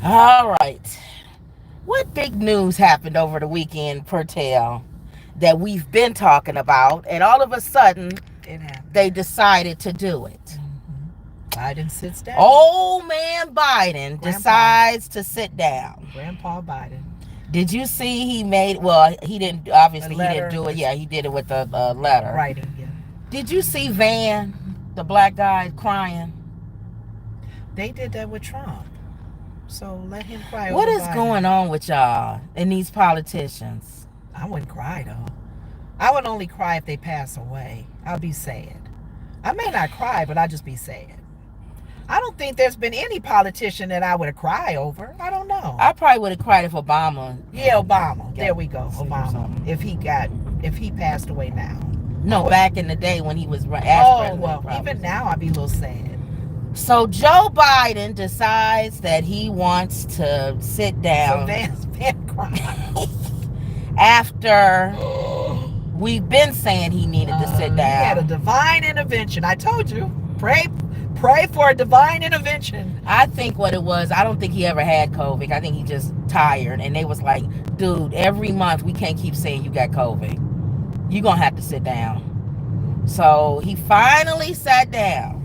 All right. What big news happened over the weekend, Pertel, that we've been talking about, and all of a sudden It happened. they decided to do it? Biden sits down. Old man Biden Grandpa. decides to sit down. Grandpa Biden. Did you see he made, well, he didn't, obviously he didn't do it. Letter. Yeah, he did it with a letter. Writing. Yeah. Did you see Van, the black guy, crying? They did that with Trump. So let him cry. What over is Biden. going on with y'all and these politicians? I wouldn't cry though. I would only cry if they pass away. I'll be sad. I may not cry, but I'll just be sad. I don't think there's been any politician that I would have cried over. I don't know. I probably would have cried if Obama. Yeah, Obama. There we go. sick or Obama. something. If he passed away now. No, back in the day when he was as Oh, president. well, probably. even now I'd be a little sad. So Joe Biden decides that he wants to sit So down Van crying. after we've been saying he needed to sit He had a down. divine intervention. I told you. Pray for a divine intervention. I think what it was, I don't think he ever had COVID. I think he just tired. And they was like, dude, every month we can't keep saying you got COVID. You're going to have to sit down. So he finally sat down.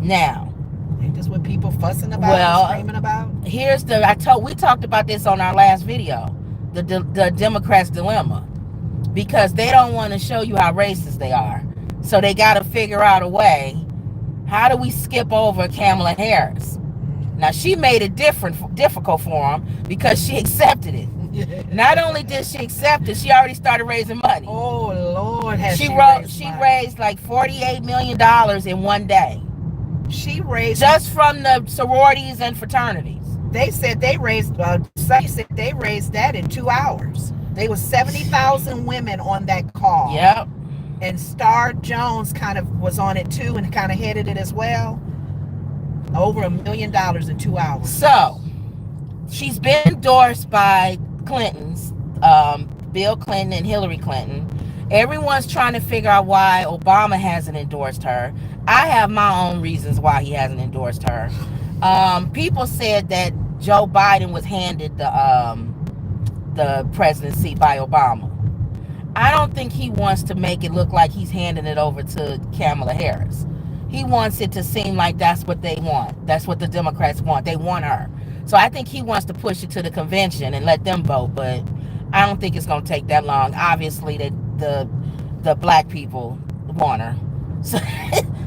Now, Ain't this what people fussing about Well, and screaming about? here's we talked about this on our last video, the Democrats' dilemma, because they don't want to show you how racist they are. So they got to figure out a way. How do we skip over Kamala Harris? Now, she made it difficult for him because she accepted it. Not only did she accept it, she already started raising money. Oh Lord, has She money. raised like $48 million in one day, She raised just from the sororities and fraternities. They said they raised. Sunny said they raised that in 2 hours. There was 70,000 women on that call. Yep. And Star Jones kind of was on it too, and kind of headed it as well. Over $1 million in 2 hours. So she's been endorsed by Clintons, Bill Clinton and Hillary Clinton. Everyone's trying to figure out why Obama hasn't endorsed her. I have my own reasons why he hasn't endorsed her. People said that Joe Biden was handed the presidency by Obama. I don't think he wants to make it look like he's handing it over to Kamala Harris. He wants it to seem like that's what they want. That's what the Democrats want. They want her. So I think he wants to push it to the convention and let them vote, but I don't think it's going to take that long. Obviously, the black people want her. So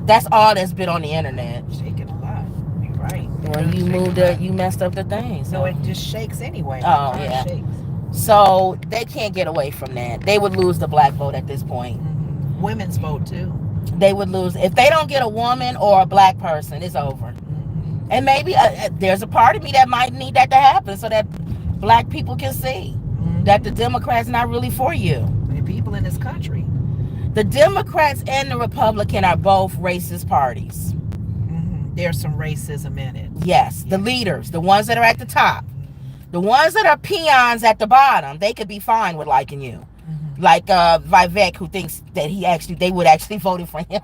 that's all that's been on the internet. Shaking a lot. You're right. Well, you messed up the thing. So. No, it just shakes anyway. Oh, yeah. Shakes. So they can't get away from that. They would lose the black vote at this point. Mm-hmm. Women's vote too. They would lose. If they don't get a woman or a black person, it's over. Mm-hmm. And maybe there's a part of me that might need that to happen so that black people can see that the Democrats not really for you. The people in this country. The Democrats and the Republican are both racist parties. Mm-hmm. There's some racism in it. Yes, the leaders, the ones that are at the top. The ones that are peons at the bottom, they could be fine with liking you. Mm-hmm. Like Vivek, who thinks that they would actually voted for him.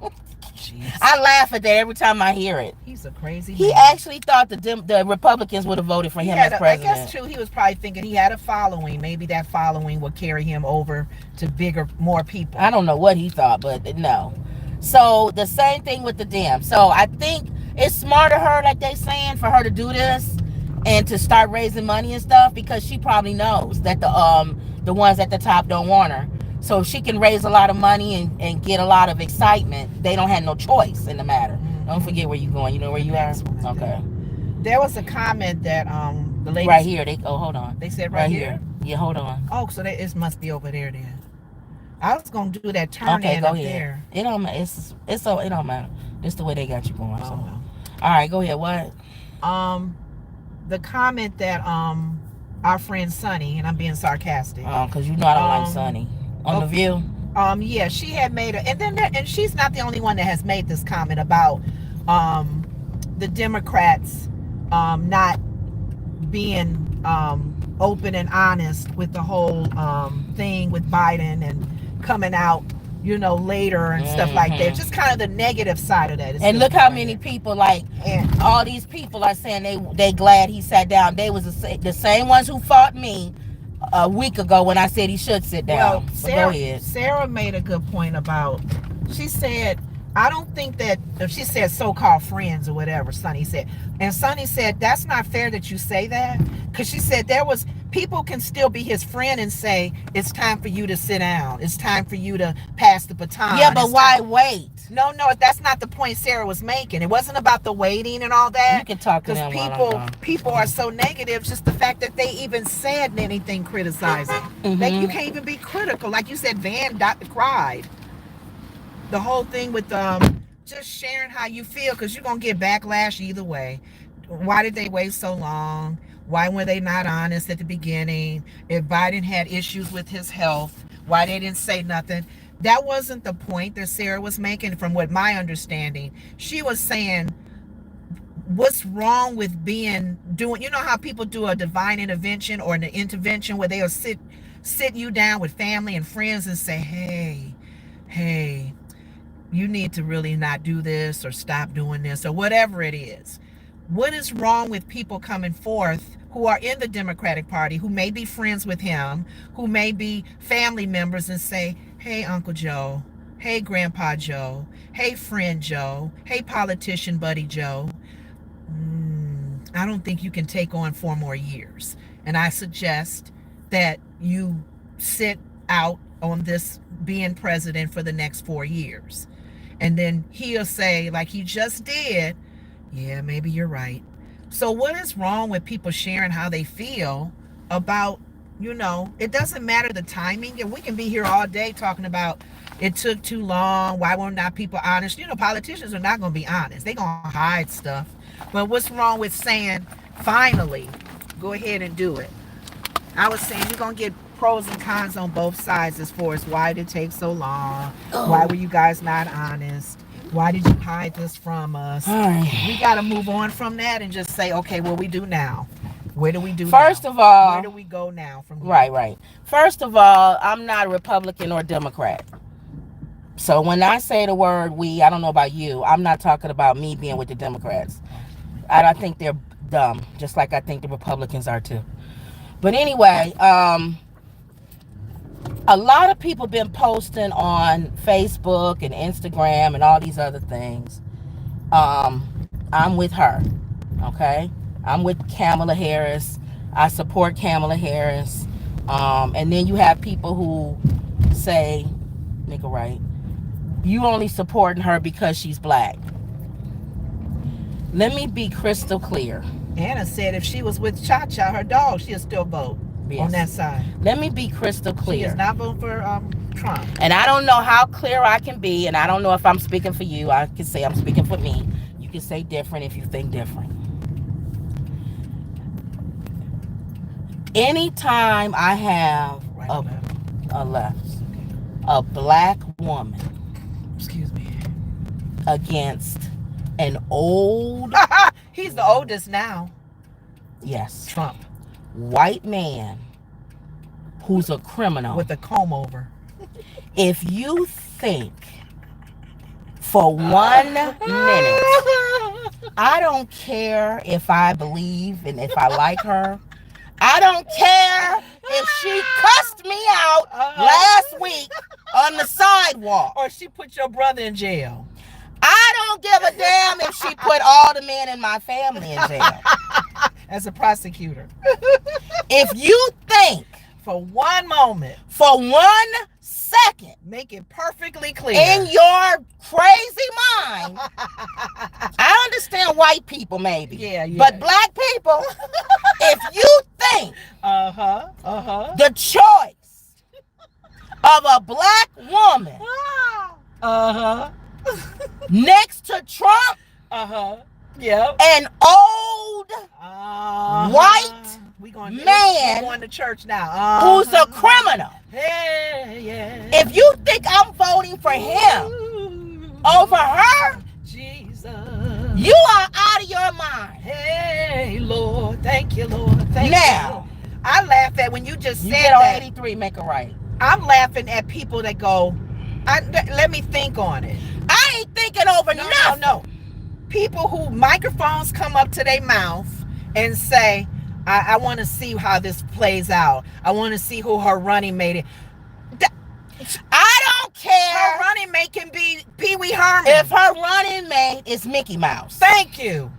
Jeez. I laugh at that every time I hear it. He's a crazy He man. actually thought the Republicans would have voted for him as president. I guess too, he was probably thinking he had a following. Maybe that following would carry him over to more people. I don't know what he thought, but no. So the same thing with the Dems. So I think it's smart of her, like they saying, for her to do this and to start raising money and stuff, because she probably knows that the ones at the top don't want her. So if she can raise a lot of money and get a lot of excitement, they don't have no choice in the matter. Mm-hmm. Don't forget where you're going. You know where you are? Okay. There was a comment that the lady right here. Hold on. They said right here? Yeah, hold on. Oh, so it must be over there then. I was gonna do that turn okay, in go up ahead. there. It don't matter. It don't matter. It's the way they got you going. So. Well. All right, go ahead. What? The comment that our friend Sunny, and I'm being sarcastic. Because you know I don't like Sunny on The View. Yeah, she had made and she's not the only one that has made this comment about the Democrats not being open and honest with the whole thing with Biden and coming out later and stuff like that. Just kind of the negative side of that. And look how many people, like, and all these people are saying they glad he sat down. They was the same ones who fought me a week ago when I said he should sit down. Well, Sarah made a good point about, she said, I don't think that, she said so-called friends or whatever, Sonny said. And Sonny said, that's not fair that you say that. Because she said people can still be his friend and say, it's time for you to sit down. It's time for you to pass the baton. Yeah, but why wait? No, that's not the point Sarah was making. It wasn't about the waiting and all that. You can talk to them. Because people are so negative, just the fact that they even said anything criticizing. Like, you can't even be critical. Like you said, Van cried. The whole thing with just sharing how you feel, because you're going to get backlash either way. Why did they wait so long? Why were they not honest at the beginning? If Biden had issues with his health, why they didn't say nothing? That wasn't the point that Sarah was making, from what my understanding. She was saying, what's wrong with doing, you know how people do a divine intervention or an intervention where they'll sit you down with family and friends and say, hey, you need to really not do this or stop doing this or whatever it is. What is wrong with people coming forth who are in the Democratic Party, who may be friends with him, who may be family members, and say, hey, Uncle Joe, hey, Grandpa Joe, hey, friend Joe, hey, politician buddy Joe, I don't think you can take on 4 more years. And I suggest that you sit out on this being president for the next 4 years. And then he'll say, like he just did, yeah, maybe you're right. So what is wrong with people sharing how they feel about, it doesn't matter the timing. And we can be here all day talking about it took too long. Why were not people honest? Politicians are not going to be honest. They're going to hide stuff. But what's wrong with saying, finally, go ahead and do it? I was saying you're going to get pros and cons on both sides as far as why did it take so long? Why were you guys not honest? Why did you hide this from us? We got to move on from that and just say, okay, what we do now? Where do we do First now? of all, where do we go now from here? Right. First of all, I'm not a Republican or Democrat. So when I say the word we, I don't know about you, I'm not talking about me being with the Democrats. I think they're dumb, just like I think the Republicans are too. But anyway, a lot of people been posting on Facebook and Instagram and all these other things. I'm with her, okay? I'm with Kamala Harris. I support Kamala Harris. And then you have people who say, make it right, you only supporting her because she's black. Let me be crystal clear. Anna said if she was with Cha-Cha, her dog, she'll still vote on that side. Let me be crystal clear. She is not voting for Trump. And I don't know how clear I can be, and I don't know if I'm speaking for you. I can say I'm speaking for me. You can say different if you think different. Anytime I have a black woman, excuse me, against an old, he's the oldest now. Yes, Trump, white man who's a criminal with a comb over. If you think for 1 minute, I don't care if I believe and if I like her. I don't care if she cussed me out last week on the sidewalk. Or she put your brother in jail. I don't give a damn if she put all the men in my family in jail. As a prosecutor. If you think for 1 moment, for 1 second, make it perfectly clear in your crazy mind. I understand white people maybe. Yeah. But black people, if you think the choice of a black woman next to Trump, an old white man going to church now, who's a criminal. If you think I'm voting for him over her, Jesus, you are out of your mind. Hey, Lord, thank you, Lord. Thank you. Now, I laugh at when you just you said get on that. 83, make it right. I'm laughing at people that go, Let me think on it. I ain't thinking over nothing. No. People who microphones come up to their mouth and say, I want to see how this plays out. I want to see who her running mate is. I don't care. Her running mate can be Pee Wee Herman. If her running mate is Mickey Mouse. Thank you.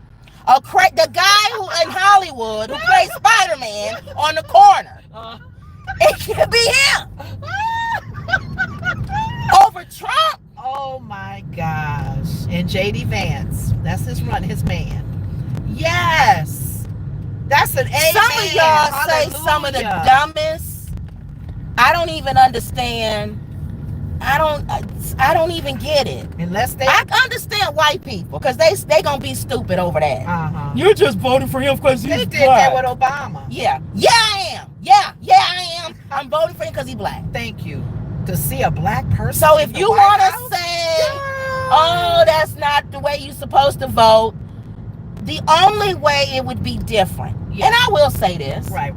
The guy who in Hollywood who plays Spider-Man on the corner. It can be him. Over Trump. Oh my gosh. And JD Vance. That's his man. Yes. That's an amen. Some of y'all say Hallelujah. some of the dumbest. I don't even understand. I don't even get it. Unless they, I understand white people because they gonna be stupid over that. You're just voting for him because they did that with Obama. Yeah, I am. Yeah, I am. I'm voting for him because he's black. Thank you. To see a black person. So if you want to say, oh, that's not the way you're supposed to vote, the only way it would be different. Yeah. And I will say this. Right.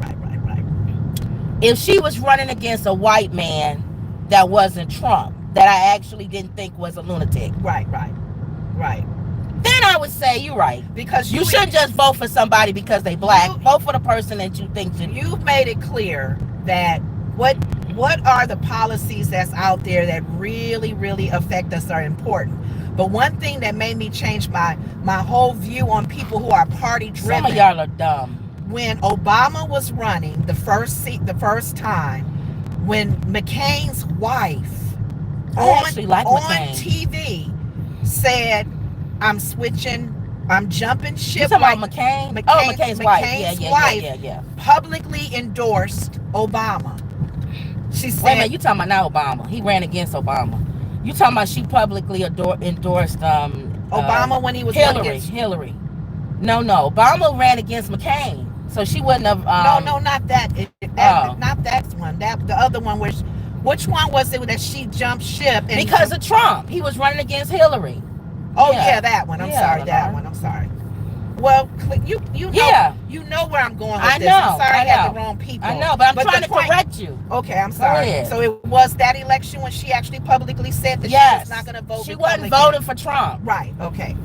If she was running against a white man that wasn't Trump, that I actually didn't think was a lunatic. Right. Then I would say you're right. Because you shouldn't just vote for somebody because they black. Vote for the person that you think should. You've made it clear that what are the policies that's out there that really, really affect us are important. But one thing that made me change my whole view on people who are party driven. Some of y'all are dumb. When Obama was running the first time, when McCain's wife on TV said, I'm jumping ship. You talking about McCain? McCain's wife. Yeah. Publicly endorsed Obama. She said, wait a minute, you talking about not Obama. He ran against Obama. You talking about she publicly endorsed Obama when he was Hillary. No, Obama ran against McCain. So she wouldn't have No, not that. Not that one. That the other one was, which one was it that she jumped ship because of Trump? He was running against Hillary. Oh yeah, that one. I'm sorry. Well, you know where I'm going with this. I'm sorry I had the wrong people. I know, but I'm trying to correct you. Okay, I'm sorry. So it was that election when she actually publicly said that she was not going to vote. She wasn't voting for Trump. Right. Okay.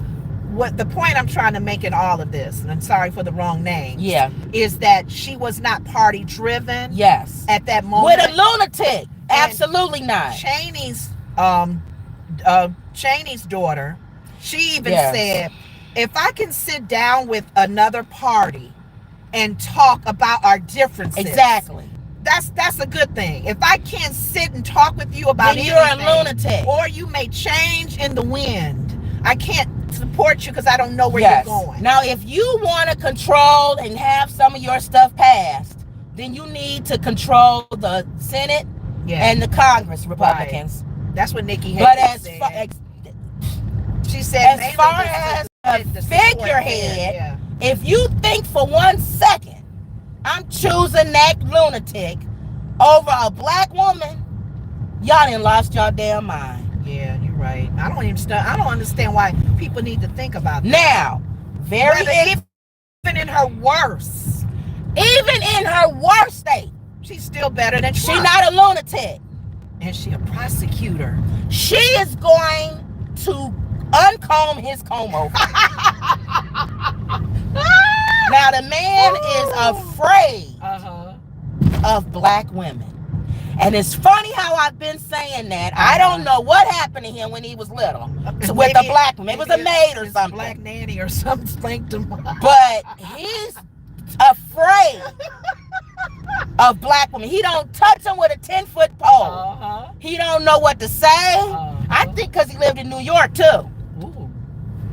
What the point I'm trying to make in all of this, and I'm sorry for the wrong name, is that she was not party driven. Yes. At that moment, with a lunatic, absolutely not. Cheney's daughter, she even said, if I can sit down with another party and talk about our differences, exactly, that's a good thing. If I can't sit and talk with you about anything, you're a lunatic, or you may change in the wind, I can't support you because I don't know where you're going. Now, if you want to control and have some of your stuff passed, then you need to control the Senate and the Congress, Republicans. Right. That's what Nikki Haley said. She said, as far as a figurehead, if you think for 1 second I'm choosing that lunatic over a black woman, y'all done lost your damn mind. Yeah, you're right. I don't understand why people need to think about that. Now, even in her worst state, she's still better than Trump. She's not a lunatic. And she a prosecutor. She is going to uncomb his comb over. Now, the man is afraid of black women. And it's funny how I've been saying that. I don't know what happened to him when he was little with a black woman. It was a maid or something. Black nanny or something spanked him. But he's afraid of black women. He don't touch them with a 10-foot pole. He don't know what to say. I think because he lived in New York too.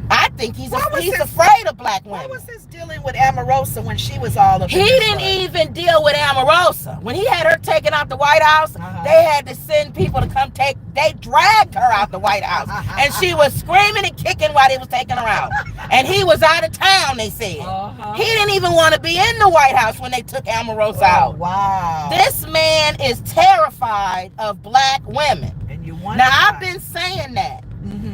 I think he's afraid of black women. Why was this dealing with Omarosa when she was all of He didn't even deal with Omarosa. When he had her taken out the White House, they had to send people to come they dragged her out the White House. And she was screaming and kicking while they was taking her out. And he was out of town, they said. He didn't even want to be in the White House when they took Omarosa out. Wow. This man is terrified of black women. And you wonder now, I've been saying that.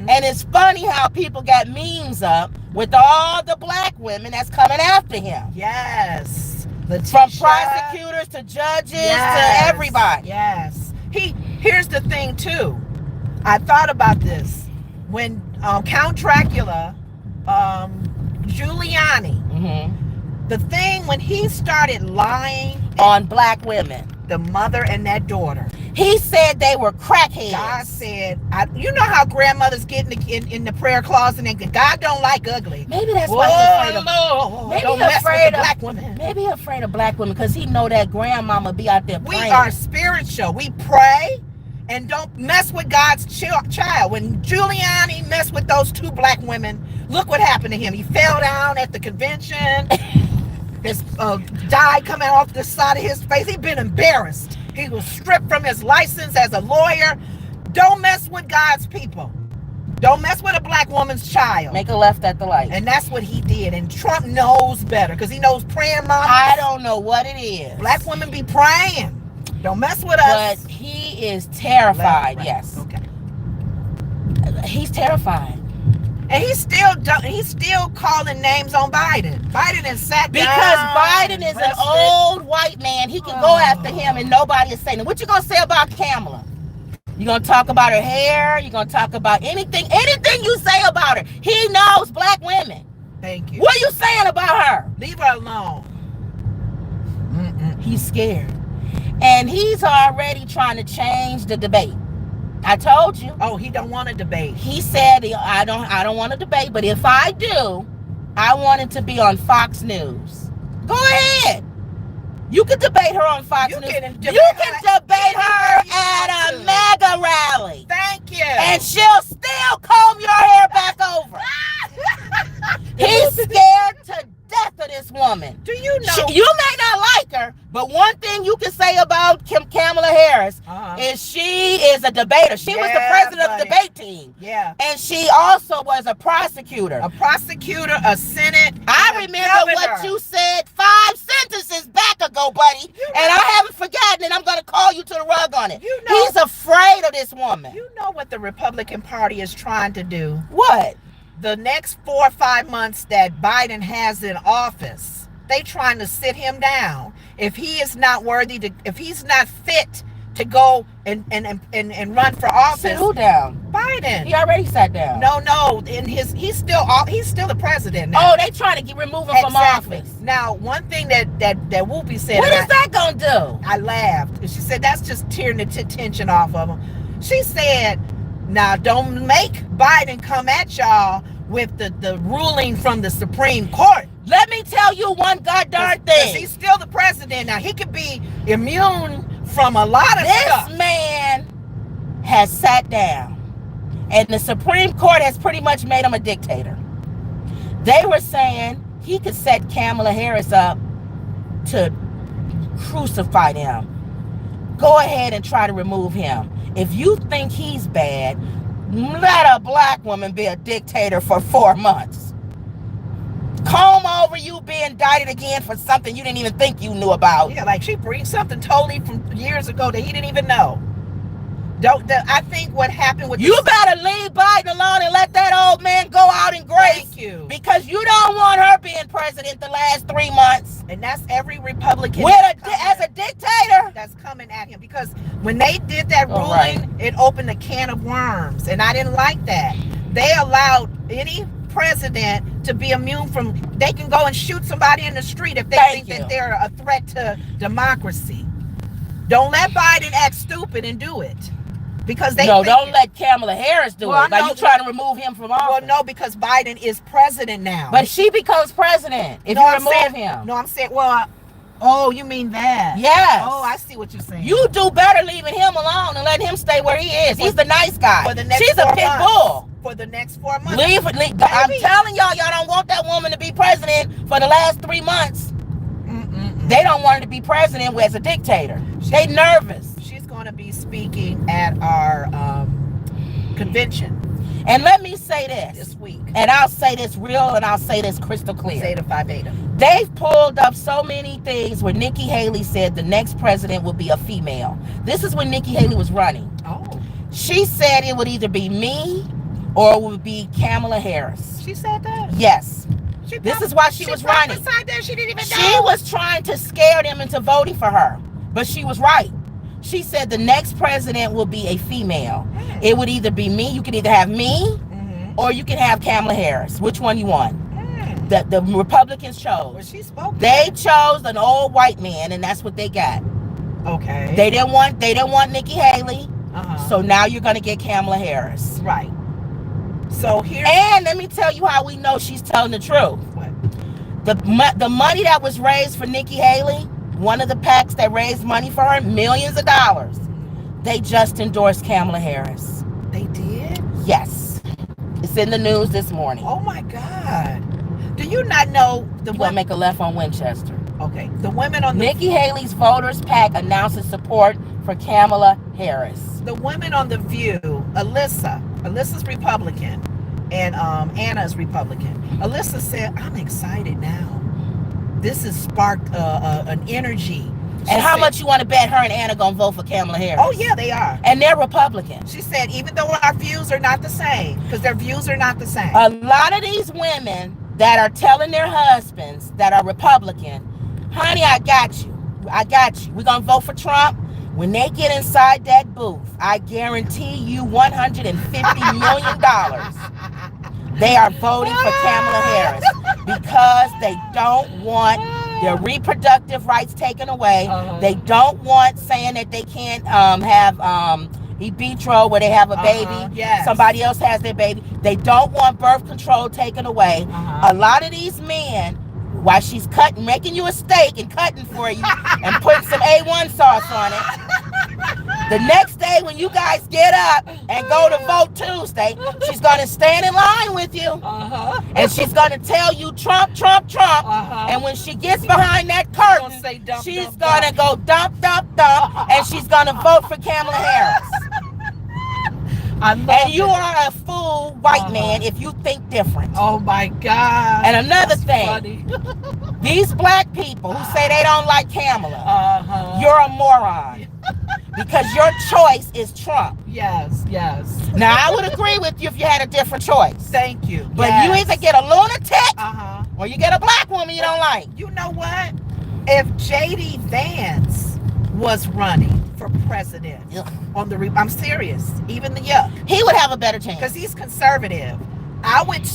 And it's funny how people got memes up with all the black women that's coming after him. Yes. From prosecutors to judges to everybody. Yes. Here's the thing too. I thought about this when Count Dracula, Giuliani, the thing when he started lying on black women, the mother and that daughter. He said they were crackheads. God said, you know how grandmothers get in the prayer closet and God don't like ugly. Maybe that's why he's afraid of. Maybe don't mess with the black women. Maybe afraid of black women because he know that grandmama be out there praying. We are spiritual. We pray and don't mess with God's child. When Giuliani messed with those 2 black women, look what happened to him. He fell down at the convention. His dye coming off the side of his face. He'd been embarrassed. He was stripped from his license as a lawyer. Don't mess with God's people. Don't mess with a black woman's child. Make a left at the light. And that's what he did. And Trump knows better because he knows praying moms. I don't know what it is. Black women be praying. Don't mess with us. But he is terrified. Right. Yes. Okay. He's terrified. And he's still calling names on Biden. Biden has sat down. Because Biden is an old white man. He can go after him and nobody is saying it. What you going to say about Kamala? You going to talk about her hair? You going to talk about anything you say about her? He knows black women. Thank you. What are you saying about her? Leave her alone. He's scared. And he's already trying to change the debate. I told you. Oh, he don't want to debate. He said, I don't want to debate, but if I do, I want it to be on Fox News. Go ahead. You can debate her on Fox News. You can debate her at a mega rally. Thank you. And she'll still comb your hair back over. He's scared to death of this woman. Do you know? You may not like her, but one thing you can say about Kamala Harris is she is a debater. She was the president of the debate team. Yeah. And she also was a prosecutor. A Senate. I remember what you said 5 sentences back ago, buddy. And I haven't forgotten, and I'm going to call you to the rug on it. He's afraid of this woman. You know what the Republican Party is trying to do? What? The next 4 or 5 months that Biden has in office, they trying to sit him down. If he is not worthy if he's not fit to go and run for office. Sit who down? Biden. He already sat down. No. He's still the president now. Oh, they trying to remove him from office. Now, one thing that Whoopi said. What is that gonna do? I laughed. She said that's just tearing the tension off of him. She said, now don't make Biden come at y'all with the ruling from the Supreme Court. Let me tell you one goddamn thing. He's still the president. Now, he could be immune from a lot of stuff. This man has sat down, and the Supreme Court has pretty much made him a dictator. They were saying he could set Kamala Harris up to crucify them. Go ahead and try to remove him. If you think he's bad, let a black woman be a dictator for 4 months. Comb over you being indicted again for something you didn't even think you knew about. Yeah, like she brings something totally from years ago that he didn't even know. I think what happened with you better leave Biden alone and let that old man go out in grace. Thank you. Because you don't want her being president the last 3 months. And that's every Republican as a dictator that's coming at him. Because when they did that ruling, it opened a can of worms. And I didn't like that. They allowed any president to be immune from, they can go and shoot somebody in the street if they think that they're a threat to democracy. Don't let Biden act stupid and do it. Because don't let Kamala Harris do it. Like you trying to remove him from office. Well, no, because Biden is president now. But she becomes president if you remove him. No, I'm saying, you mean that? Yes. Oh, I see what you're saying. You do better leaving him alone and letting him stay where he is. He's the nice guy. She's a pit bull. For the next 4 months. Leave. I'm telling y'all don't want that woman to be president for the last 3 months. They don't want her to be president as a dictator. They nervous. She's going to be speaking at our convention. And let me say this week. And I'll say this real and I'll say this crystal clear. Zeta Phi Beta. They've pulled up so many things where Nikki Haley said the next president will be a female. This is when Nikki Haley was running. Oh. She said it would either be me or it would be Kamala Harris. She said that? Yes. This is why she was running. That she didn't even know. She was trying to scare them into voting for her. But she was right. She said the next president will be a female. Mm. It would either be me. You could either have me, Mm-hmm. or you can have Kamala Harris. Which one you want? Mm. The Republicans chose. Well, she spoke. They chose an old white man, and that's what they got. Okay. They didn't want Nikki Haley. Uh-huh. So now you're gonna get Kamala Harris. Right. So here. And let me tell you how we know she's telling the truth. What? The money that was raised for Nikki Haley, one of the PACs that raised money for her, millions of dollars, they just endorsed Kamala Harris. They did? Yes. It's in the news this morning. Oh my God. Do you not know the You wanna make a left on Winchester. Okay. The women on the Nikki Haley's Voters PAC announces support for Kamala Harris. The women on The View, Alyssa's Republican, and Anna's Republican. Alyssa said, I'm excited now. This has sparked an energy. And how much you want to bet her and Anna gonna vote for Kamala Harris? Oh yeah, they are. And they're Republican. She said, even though our views are not the same, because their views are not the same. A lot of these women that are telling their husbands that are Republican, honey, I got you. We're gonna vote for Trump. When they get inside that booth, I guarantee you $150 million. They are voting for Kamala Harris because they don't want their reproductive rights taken away. They don't want saying that they can't have in vitro where they have a baby. Yes. Somebody else has their baby. They don't want birth control taken away. A lot of these men, while she's making you a steak and cutting for you and putting some A1 sauce on it, the next day when you guys get up and go to vote Tuesday, she's going to stand in line with you. And she's going to tell you Trump, Trump, Trump. And when she gets behind that curtain, she's going to go dump, dump, dump, and she's going to vote for Kamala Harris. And you are a fool white man if you think different. Oh my God. And another thing, these black people who say they don't like Kamala, you're a moron. Because your choice is Trump. Yes. Now, I would agree with you if you had a different choice. Thank you. But yes. you either get a lunatic or you get a black woman you don't like. You know what? If J.D. Vance was running for president on the I'm serious, even the he would have a better chance because he's conservative. I would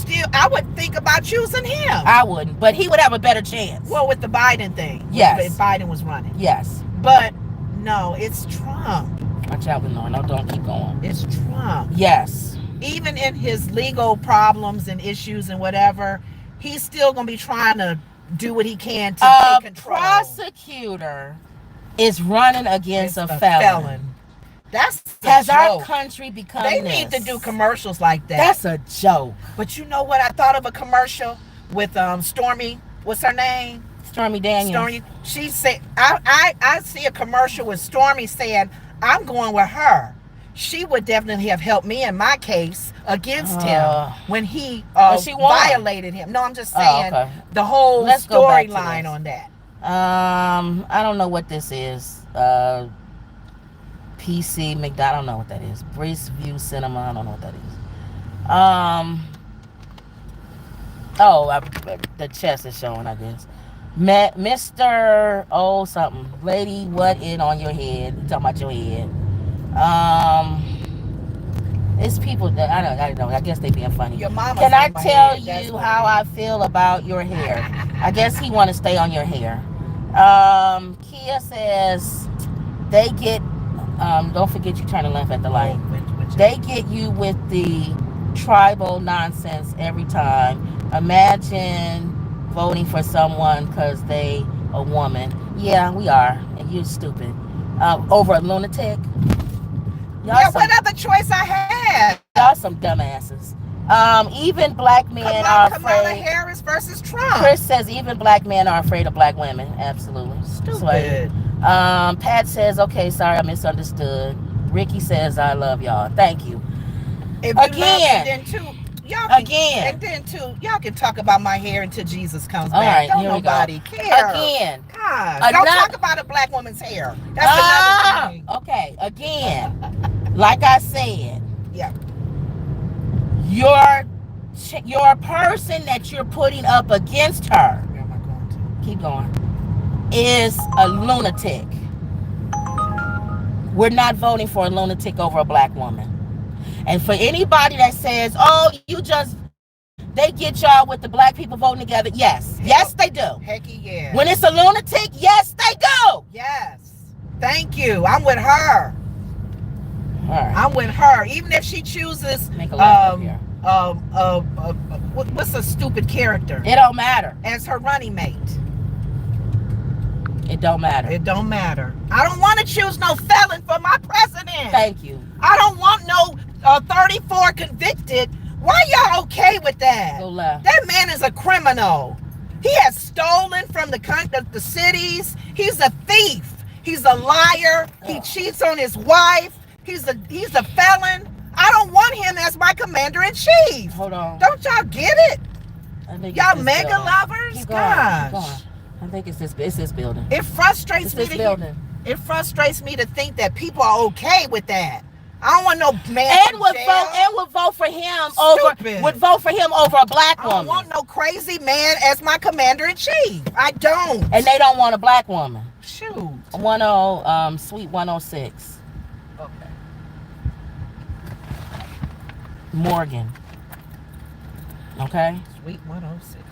think about choosing him. I wouldn't, but he would have a better chance. Well, with the Biden thing. Yes. If Biden was running. Yes. But no, it's Trump. Watch out with no, don't keep going. It's Trump. Yes. Even in his legal problems and issues and whatever, he's still going to be trying to do what he can to take control. A prosecutor is running against a felon. Has our country become They this? need to do commercials like that. That's a joke. But you know what? I thought of a commercial with Stormy. What's her name? Stormy Daniels. Stormy. She said, I see a commercial with Stormy saying, I'm going with her. She would definitely have helped me in my case against him when he violated him. No, I'm just saying the whole storyline on that. I don't know what this is. PC McDonald, I don't know what that is. Breeze View Cinema, I don't know what that is. The chest is showing, I guess. Mr. Oh something. Lady, what in on your head? You talking about your head. It's people that I don't know. I guess they being funny. Your mama. Can I tell you how I feel about your hair? I guess he want to stay on your hair. Kia says they get. Don't forget you turning left at the light. They get you with the tribal nonsense every time. Imagine voting for someone because they a woman. Yeah, we are, and you're stupid. Over a lunatic. What other choice I had? Y'all some dumbasses. Even black men are afraid. Kamala Harris versus Trump. Chris says even black men are afraid of black women. Absolutely. Stupid. Pat says, okay, sorry, I misunderstood. Ricky says, I love y'all. Thank you. If you again. Y'all can talk about my hair until Jesus comes All back. Right, Don't nobody care. Again. God. Don't talk about a black woman's hair. That's another thing. Okay. Again. Like I said. Yeah. Your person that you're putting up against her. Where am I going to? Keep going. Is a lunatic. We're not voting for a lunatic over a black woman. And for anybody that says, oh, they get y'all with the black people voting together, yes, they do. Hecky, yeah. When it's a lunatic, yes, they do. Yes. Thank you. I'm with her. All right. I'm with her. Even if she chooses, make a left up here. What's a stupid character? It don't matter. As her running mate. It don't matter. It don't matter. I don't want to choose no felon for my president. Thank you. I don't want no 34 convicted. Why y'all okay with that? Go left. That man is a criminal. He has stolen from the cities. He's a thief. He's a liar. He cheats on his wife. He's a felon. I don't want him as my commander in chief. Hold on. Don't y'all get it? Y'all mega building. lovers? Keep Gosh. going. I think it's this building. It frustrates me. It frustrates me to think that people are okay with that. I don't want no man and would vote for him over a black woman. I don't want no crazy man as my commander in chief. I don't. And they don't want a black woman. Shoot. 10 Suite 106. Okay. Morgan. Okay? Suite 106.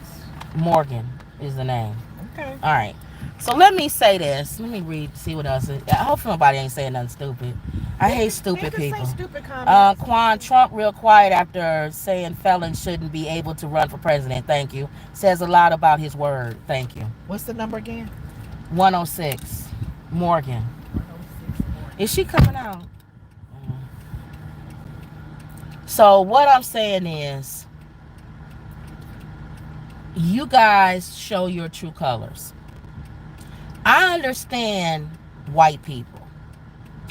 Morgan is the name. Okay. All right. So let me say this. Let me see what else. Hopefully nobody ain't saying nothing stupid. I hate stupid people. Say stupid comments. Quan, Trump real quiet after saying felons shouldn't be able to run for president. Thank you. Says a lot about his word. Thank you. What's the number again? 106. Morgan. 106 Morgan. Is she coming out? So what I'm saying is, you guys show your true colors. I understand white people.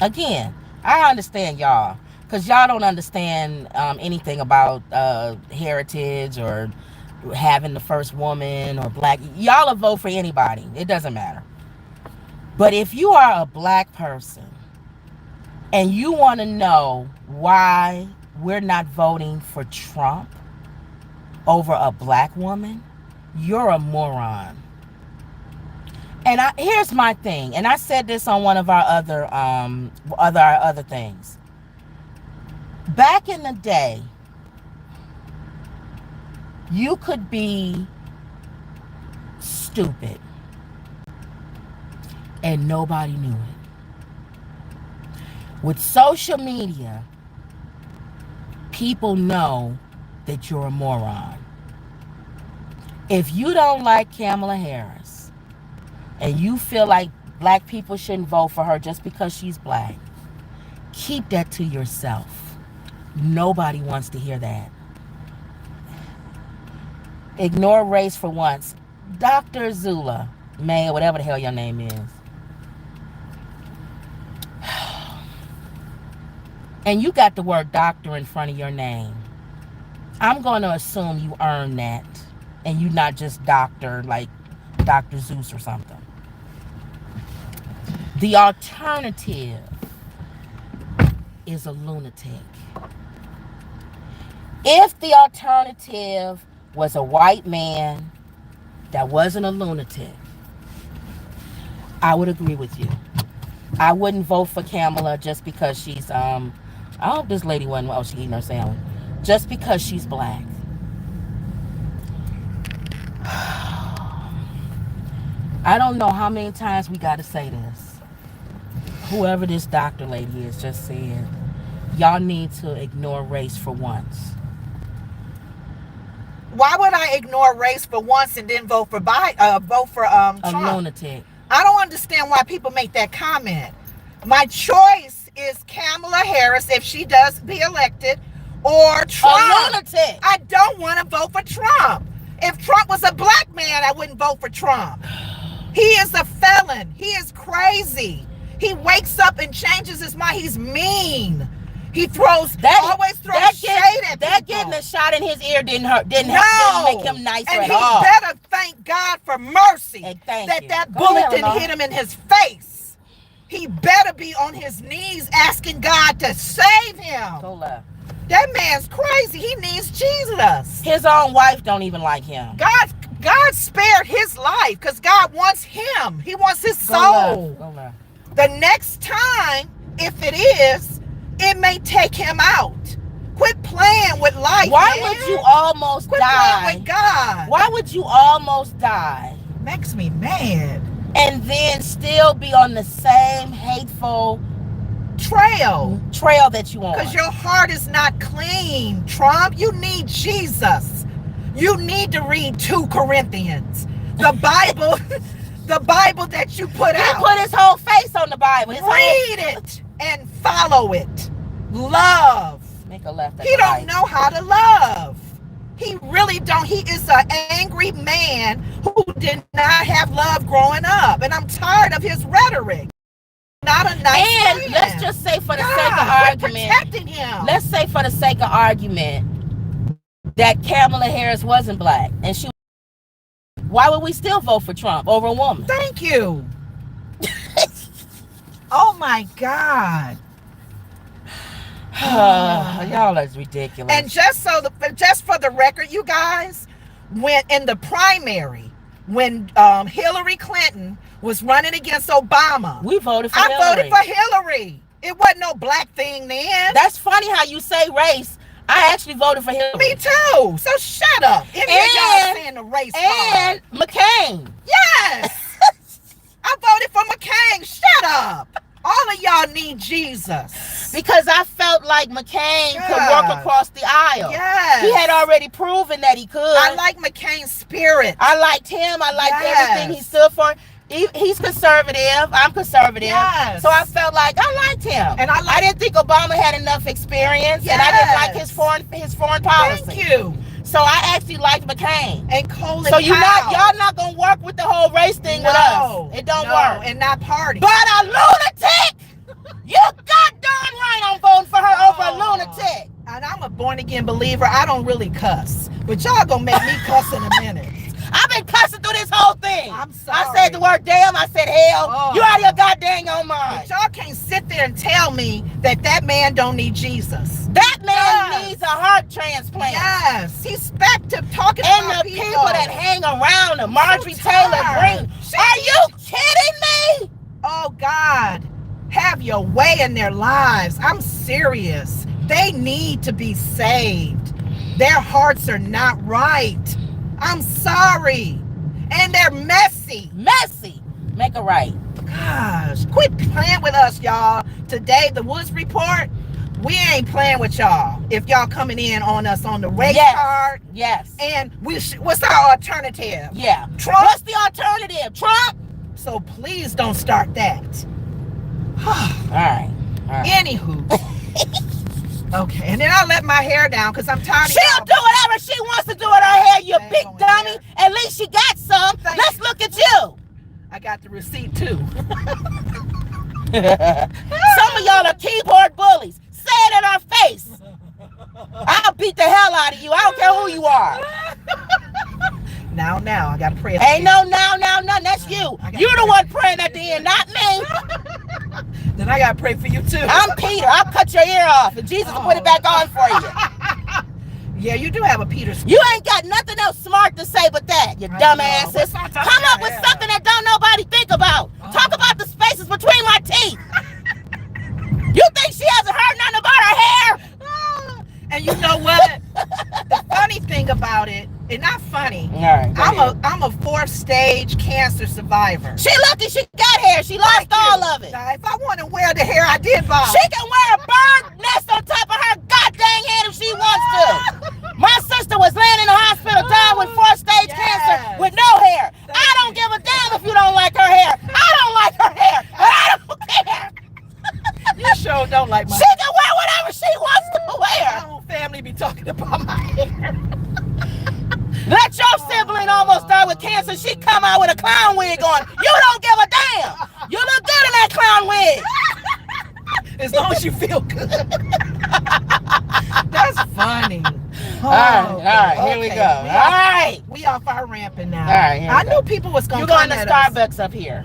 Again, I understand y'all, because y'all don't understand anything about heritage or having the first woman or black. Y'all will vote for anybody. It doesn't matter. But if you are a black person and you want to know why we're not voting for Trump over a black woman, you're a moron. And here's my thing, and I said this on one of our other things. Back in the day, you could be stupid and nobody knew it. With social media, people know that you're a moron. If you don't like Kamala Harris and you feel like black people shouldn't vote for her just because she's black, keep that to yourself. Nobody wants to hear that. Ignore race for once. Dr. Zula, May, whatever the hell your name is. And you got the word doctor in front of your name. I'm going to assume you earned that. And you not just doctor like Dr. Zeus or something. The alternative is a lunatic. If the alternative was a white man that wasn't a lunatic, I would agree with you. I wouldn't vote for Kamala just because she's I hope this lady wasn't she eating her sandwich. Just because she's black. I don't know how many times we got to say this. Whoever this doctor lady is just said, y'all need to ignore race for once. Why would I ignore race for once and then vote for Trump? A lunatic. I don't understand why people make that comment. My choice is Kamala Harris if she does be elected, or Trump. A lunatic. I don't want to vote for Trump. If Trump was a black man, I wouldn't vote for Trump. He is a felon. He is crazy. He wakes up and changes his mind. He's mean. He always throws shade at people. That getting a shot in his ear didn't make him nicer and at all. And he better thank God for mercy that bullet didn't hit him in his face. He better be on his knees asking God to save him. Go left. That man's crazy. He needs Jesus. His own wife don't even like him. God spared his life because God wants him. He wants his soul. Go left. The next time if it is, it may take him out. Quit playing with life. Why man. would you almost Quit die? playing with God. Why would you almost die Makes me mad. and then still be on the same hateful Trail. that you on? Because your heart is not clean, Trump. You need Jesus. You need to read 2 Corinthians. The Bible, the Bible that you put out. He put his whole face on the Bible. Read it and follow it. Love. Make a left. He don't know how to love. He really don't. He is an angry man who did not have love growing up. And I'm tired of his rhetoric. Not a nice And man. let's just say for the God, sake of quit argument, protecting him. let's say for the sake of argument that Kamala Harris wasn't black and she. Why would we still vote for Trump over a woman? Thank you. Oh my God. Y'all is ridiculous. And just for the record, you guys, when in the primary, when Hillary Clinton was running against Obama, we voted for I Hillary. voted for Hillary. It wasn't no black thing then. That's funny how you say race. I actually voted for Hillary. Me too. So shut up. If y'all saying the race and part. McCain. Yes. I voted for McCain. Shut up. All of y'all need Jesus. Because I felt like McCain could work across the aisle. Yes. He had already proven that he could. I like McCain's spirit. I liked him. I liked everything he stood for. He's conservative. I'm conservative. Yes. So I felt like I liked him. And I didn't think Obama had enough experience. Yes. And I didn't like his foreign policy. Thank you. So I actually liked McCain. And Colin So y'all not gonna work with the whole race thing with us. It don't work. And not party. But a lunatic! You got darn right I'm voting for her over a lunatic. And I'm a born again believer. I don't really cuss. But y'all gonna make me cuss in a minute. I've been cussing through this whole thing. I'm sorry. I said the word damn. I said hell. Oh. You out of your goddamn own mind. But y'all can't sit there and tell me that man don't need Jesus. That man needs a heart transplant. Yes. He's back to talking and about the people that hang around him, Marjorie Taylor Greene. Are you kidding me? Oh God, have your way in their lives. I'm serious. They need to be saved. Their hearts are not right. I'm sorry. And they're messy. Messy. Make it right. Gosh, quit playing with us, y'all. Today, the Woods Report, we ain't playing with y'all. If y'all coming in on us on the race card. Yes. And what's our alternative? Yeah. Trump? What's the alternative? Trump? So please don't start that. All right. Anywho. Okay, and then I'll let my hair down because I'm tired of She'll do whatever she wants to do with her hair, you big dummy. At least she got some. Let's look at you. I got the receipt too. Some of y'all are keyboard bullies. Say it in our face. I'll beat the hell out of you. I don't care who you are. Now, I gotta pray. Ain't no now. That's you. You're the one praying at the end, not me. Then I gotta pray for you too. I'm Peter. I'll cut your ear off and Jesus will put it back on for you. Yeah, you do have a Peter. You ain't got nothing else smart to say but that, you dumbasses. Come up with something that don't nobody think about. Talk about the spaces between my teeth. You think she hasn't heard nothing about her hair? And you know what? The funny thing about it, and not funny, I'm a 4th stage cancer survivor. She lucky she got hair. She lost all of it. Now, if I want to wear the hair I did buy, she can wear a bird nest on top of her goddamn head if she wants to. My sister was laying in the hospital dying with 4th stage cancer with no hair. I don't give a damn if you don't like her hair. I don't like her hair, but I don't care. You sure don't like my hair. She can wear whatever she wants to wear. My whole family be talking about my hair. Let your sibling almost die with cancer. She come out with a clown wig on. You don't give a damn. You look good in that clown wig. As long as you feel good. That's funny. All right, here we go. All right. We off our ramping now. All right, I knew people was going to come to Starbucks up here.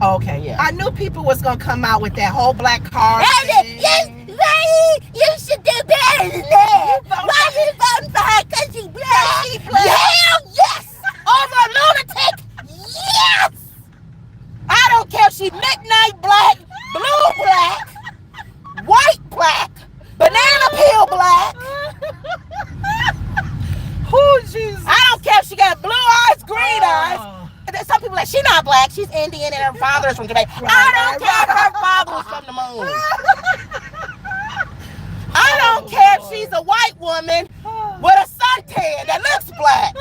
Okay, yeah. I knew people was going to come out with that whole black card. You should do better than that. Why are you voting for her? Because she black. Hell yes. Over a lunatic? Yes. I don't care if she midnight black, blue black, guys. Some people are like, she's not black, she's Indian, and her father is from Jamaica. I don't care if her father was from the moon. I don't care if she's a white woman with a suntan that looks black.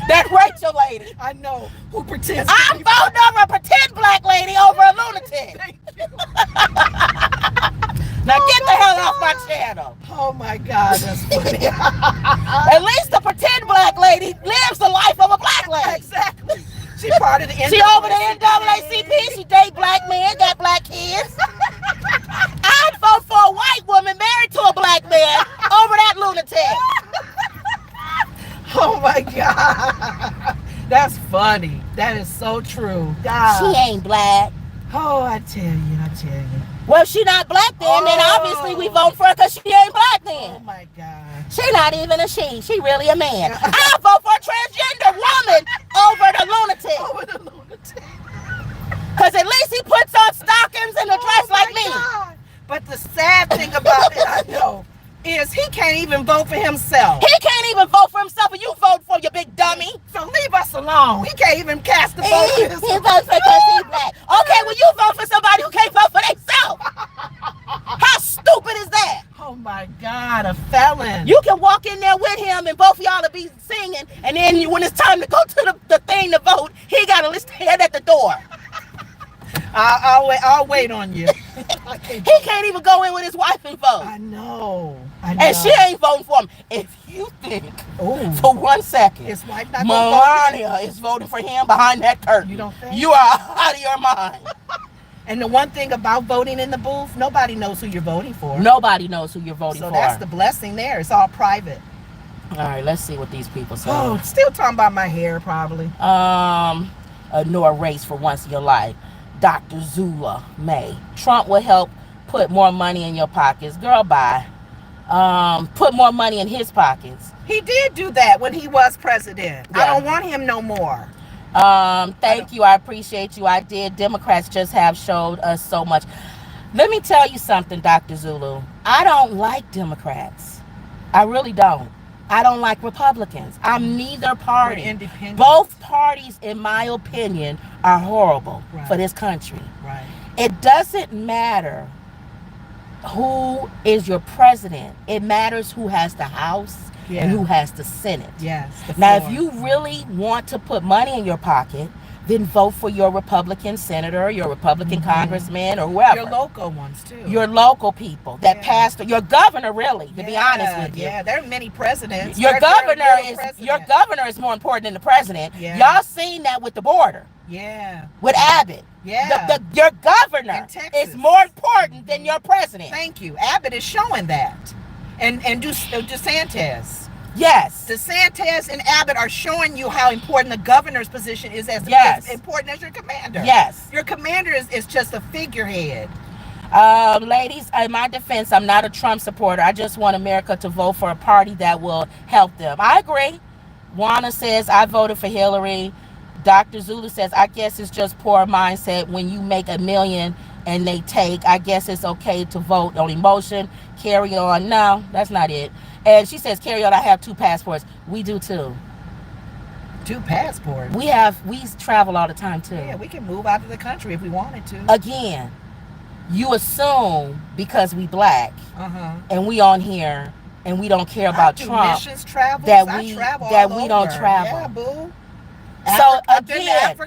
That Rachel lady. I know. Who pretends I'm voting over a pretend black lady over a lunatic. Now get the hell off my channel. Oh my God, that's funny. At least the pretend black lady lives the life of a black lady. Exactly. She part of the NAACP. She over the NAACP. She date black men, got black kids. I'd vote for a white woman married to a black man over that lunatic. Oh my God. That's funny. That is so true. God. She ain't black. Oh, I tell you. Well, if she not black then obviously we vote for her because she ain't black then. Oh my God. She not even a she. She really a man. I'll vote for a transgender woman over the lunatic. Over the lunatic. Because at least he puts on stockings and a dress like me. God. But the sad thing about it, I know, is he can't even vote for himself. He can't even vote for himself, and you vote for your big dummy. So leave us alone. He can't even cast a vote for himself. He votes because he's black. Okay, well you vote for somebody who can't vote for themselves. How stupid is that? Oh my God, a felon. You can walk in there with him and both of y'all will be singing, and then when it's time to go to the thing to vote, he got to list head at the door. I'll wait on you. He can't even go in with his wife and vote. I know. And she ain't voting for him. If you think for 1 second his wife not Melania is voting for him behind that curtain, you don't think? You are out of your mind. And the one thing about voting in the booth, nobody knows who you're voting for. Nobody knows who you're voting for. So that's the blessing there. It's all private. All right, let's see what these people say. Oh, still talking about my hair, probably. Ignore race for once in your life. Dr. Zula May. Trump will help put more money in your pockets. Girl, bye. Put more money in his pockets. He did do that when he was president. Yeah. I don't want him no more. Thank you. I appreciate you. I did. Democrats just have showed us so much. Let me tell you something, Dr. Zulu. I don't like Democrats. I really don't. I don't like Republicans. I'm neither party. We're independent. Both parties, in my opinion, are horrible for this country. Right. It doesn't matter who is your president. It matters who has the House and who has the Senate. Yes. Now, if you really want to put money in your pocket, then vote for your Republican senator, your Republican congressman, or whoever. Your local ones, too. Your local people that passed, your governor, really, to be honest with you. Yeah, there are many presidents. Your governor is more important than the president. Yeah. Y'all seen that with the border. Yeah. With Abbott. Yeah. Your governor is more important than your president. Thank you. Abbott is showing that. And DeSantis. Yes. DeSantis and Abbott are showing you how important the governor's position is as important as your commander. Yes. Your commander is just a figurehead. Ladies, in my defense, I'm not a Trump supporter. I just want America to vote for a party that will help them. I agree. Juana says, I voted for Hillary. Dr. Zulu says, I guess it's just poor mindset when you make $1 million and they take. I guess it's okay to vote on emotion. Carry on. No, that's not it. And she says, carry on, I have 2 passports. We do too. 2 passports? We travel all the time too. Yeah, we can move out of the country if we wanted to. Again, you assume because we black and we on here and we don't care about Trump travel. that we don't travel. Yeah, boo. So again,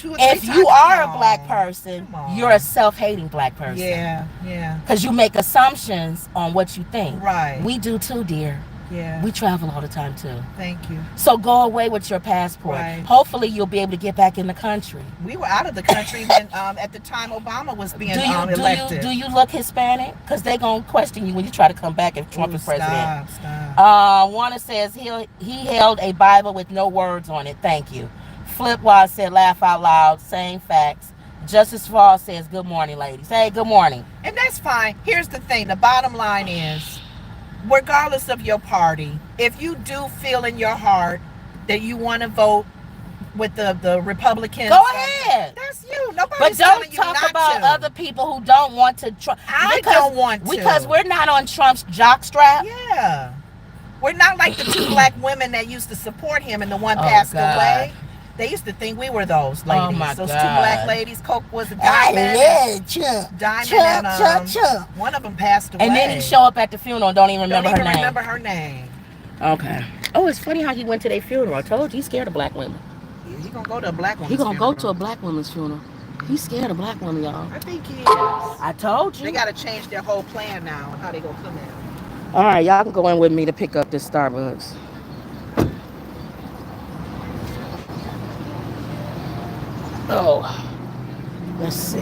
if you are a black person, you're a self-hating black person. Yeah. Because you make assumptions on what you think. Right. We do too, dear. Yeah. We travel all the time too. Thank you. So go away with your passport. Right. Hopefully you'll be able to get back in the country. We were out of the country when at the time Obama was being elected. Do you look Hispanic? Because they're going to question you when you try to come back if Trump is president. Stop. Warner says he held a Bible with no words on it. Thank you. Flipwad said laugh out loud. Same facts. Justice Fall says good morning, ladies. Hey, good morning. And that's fine. Here's the thing. The bottom line is, regardless of your party, if you do feel in your heart that you want to vote with the Republicans, go ahead. That's you. Nobody's telling you not to. But don't talk about other people who don't want to. I don't want to. Because we're not on Trump's jockstrap. Yeah. We're not like the two black women that used to support him and the one Oh, passed God. away. They used to think we were those ladies. Oh, my those God. two black ladies. Coke was a I diamond. love Trump. Diamond Trump, and Trump. one of them passed away. And then he show up at the funeral and don't even remember Don't even her name. remember her name. Okay. Oh, it's funny how he went to their funeral. I told you he's scared of black women. He gonna go to a black woman's He gonna funeral. go to a black woman's funeral. He's scared of black women, y'all. I think he is. I told you. They gotta change their whole plan now on how they gonna come in. All right, y'all can go in with me to pick up this Starbucks. Oh, let's see.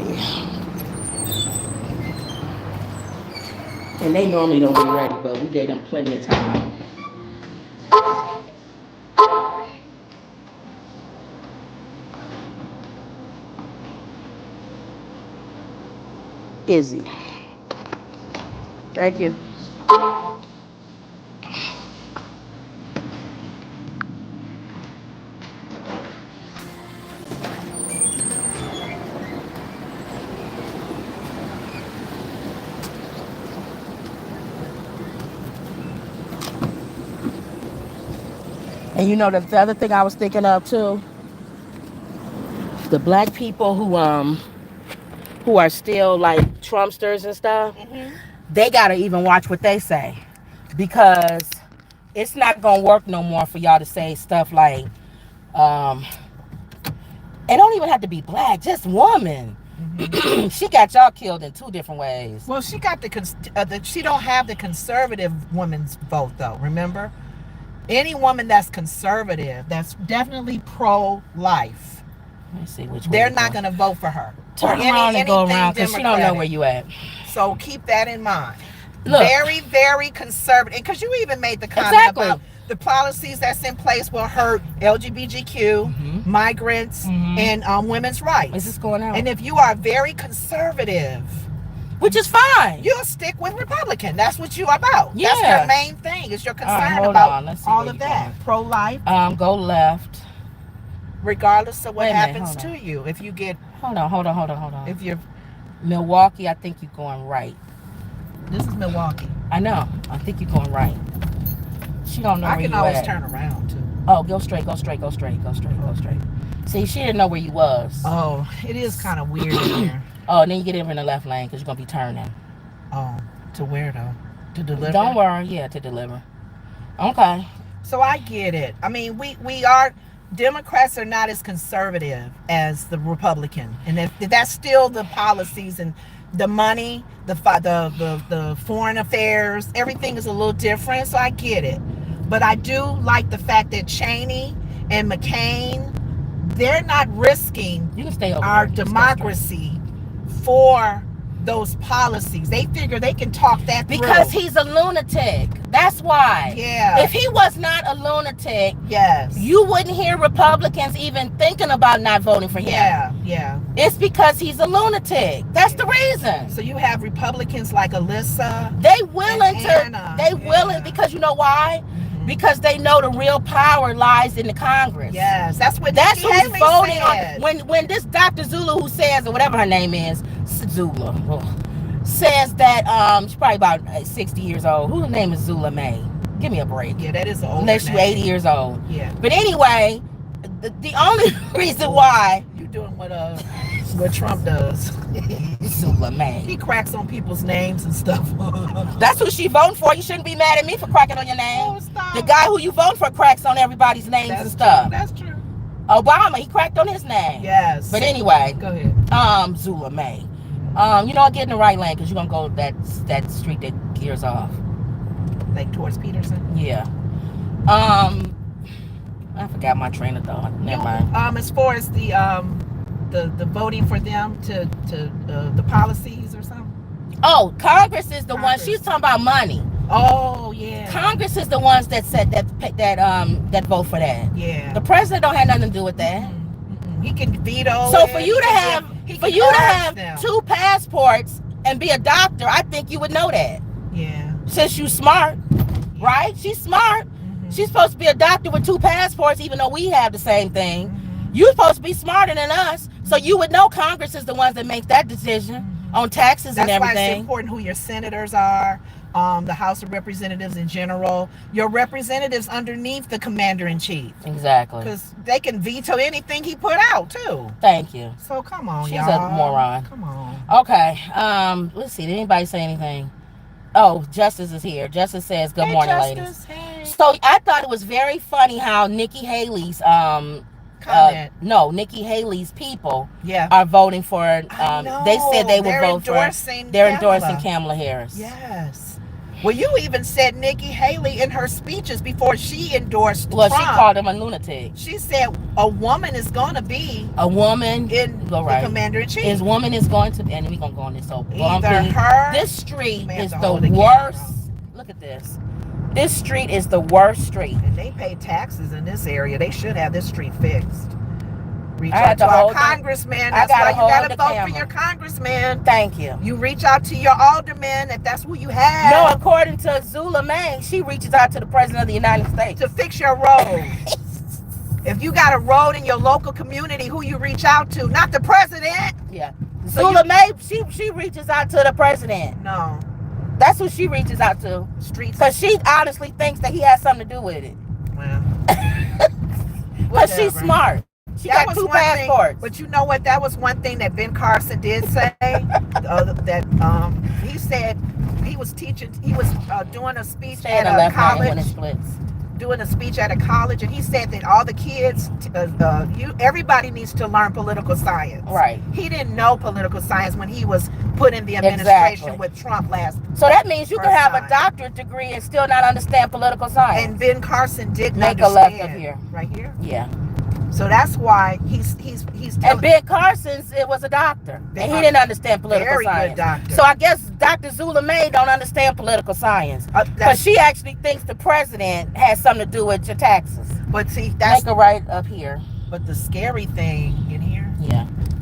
And they normally don't be ready, but we gave them plenty of time. Izzy. Thank you. And you know the other thing I was thinking of too, the black people who are still like Trumpsters and stuff, they gotta even watch what they say, because it's not gonna work no more for y'all to say stuff like, it don't even have to be black, just woman. She got y'all killed in 2 different ways. Well, she got she don't have the conservative woman's vote though. Remember, any woman that's conservative, that's definitely pro-life, Let me see which way they're to not go. gonna vote for her. Turn Or around and go anything around, because she don't know where Democratic. you at. So keep that in mind. Look. Very, very conservative. Because you even made the comment Exactly. about the policies that's in place will hurt LGBTQ, migrants, and women's rights. Is this going out? And if you are very conservative, Which is fine. you'll stick with Republican. That's what you about. Yeah. That's your main thing. Is your concern All right, hold about on. Let's see all where of you that. going. Pro-life, Go left. regardless of what Wait a minute, happens hold to you. If you get, Hold on. if you're, Milwaukee, I think you're going right. this is Milwaukee. I know. I think you're going right. She don't know I where can you always at. turn around too. Oh, go straight. See, she didn't know where you was. Oh, it is kind of weird in here. Oh, and then you get in the left lane because you're going to be turning. Oh, to where though? To deliver? Don't worry. Yeah, to deliver. Okay. So I get it. I mean, we are, Democrats are not as conservative as the Republican, and if that's still the policies and the money, the foreign affairs, everything is a little different. So I get it, but I do like the fact that Cheney and McCain, they're not risking You can stay over our there. Just go democracy for those policies. They figure they can talk that straight. Because through. he's a lunatic. That's why. Yeah. If he was not a lunatic, Yes. you wouldn't hear Republicans even thinking about not voting for him. Yeah. It's because he's a lunatic. That's the reason. So you have Republicans like Alyssa. They willing And to. Hannah. They willing Yeah. because you know why? Because they know the real power lies in the Congress. Yes, that's what That's Nikki who's Haley voting said. on. When this Dr. Zulu who says, or whatever her name is, Zula, says that she's probably about 60 years old. Whose name is Zula May? Give me a break. Yeah, that is an old Unless you're 80 years old. Yeah. But anyway, the only reason why You doing what Trump does. Zula May. He cracks on people's names and stuff. That's who she voting for. You shouldn't be mad at me for cracking on your name. Oh, stop. The guy who you vote for cracks on everybody's names and That's stuff. true. That's true. Obama, he cracked on his name. Yes. But anyway, Go ahead. Zula May. You know, get in the right lane because you're gonna go that street that gears off. Like towards Peterson. Yeah. I forgot my train of thought. Never mind. As far as the voting for them to the policies or something. Oh, Congress is the one. Congress. She's talking about money. Oh yeah. Congress is the ones that said that vote for that. Yeah. The president don't have nothing to do with that. Mm-mm. He can veto. So it. for you He to can have he for can you to urge have them. 2 passports and be a doctor, I think you would know that. Yeah. Since you smart, right? She's smart. Mm-hmm. She's supposed to be a doctor with 2 passports, even though we have the same thing. Mm-hmm. You're supposed to be smarter than us, so you would know Congress is the ones that make that decision. Mm-hmm. on taxes and That's why it's everything. important who your senators are, the House of Representatives in general, your representatives underneath the commander-in-chief. Exactly. Because they can veto anything he put out, too. Thank you. So, come on, She's y'all. a moron. Come on. Okay. Let's see. Did anybody say anything? Oh, Justice is here. Justice says, "Good Hey, morning, Justice. ladies." Hey. So I thought it was very funny how Nikki Haley's Comment. Nikki Haley's people Yeah. are voting for. I know. They said they would vote for. They're endorsing Kamala Harris. Yes. Well, you even said Nikki Haley in her speeches before she endorsed Well, Trump. she called him a lunatic. She said a woman is going to be a woman in the commander-in-chief. His woman is going to, and we're going to go on this so bumpy. Either her. This street is the hold the worst. camera. Look at this. This street is the worst street. And they pay taxes in this area. They should have this street fixed. Reach I had out to to our hold the- congressman. I That's gotta why you hold got to the vote camera. for your congressman. Thank you. You reach out to your alderman if that's who you have. No, according to Zula May, she reaches out to the president of the United States to fix your road. If you got a road in your local community, who you reach out to, not the president. Yeah. So Zula May, she reaches out to the president. No. That's who she reaches out to. Streets. Because she honestly thinks that he has something to do with it. Well. But she's smart. She got 2 passports. But you know what? That was one thing that Ben Carson did say. He said he was teaching. He was doing a speech at a college. When it splits. Doing a speech at a college, and he said that all the kids, everybody needs to learn political science. Right. He didn't know political science when he was put in the administration with Trump last. So that means you can have time. a doctorate degree and still not understand political science. And Ben Carson didn't make understand. a left up here. Right here. Yeah. So that's why he's and Ben Carson's it was a doctor, and he didn't understand political very science. Good doctor. So I guess Dr. Zula May don't understand political science, but she actually thinks the president has something to do with your taxes. But see, that's make it right up here. But the scary thing in here,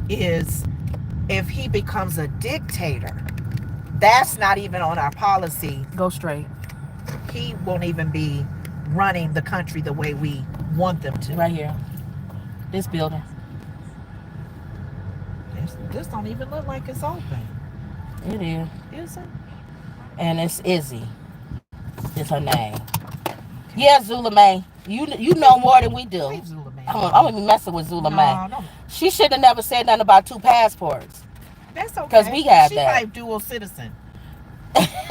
is if he becomes a dictator, that's not even on our policy. Go straight. He won't even be running the country the way we want them to. Right here. This building. This don't even look like it's open. It is. Is it? And it's Izzy. It's her name. Yeah, Zula May. You know more than we do. I'm gonna be messing with Zula May. No. She should have never said nothing about 2 passports. That's okay. Because we have she that. She probably dual citizen.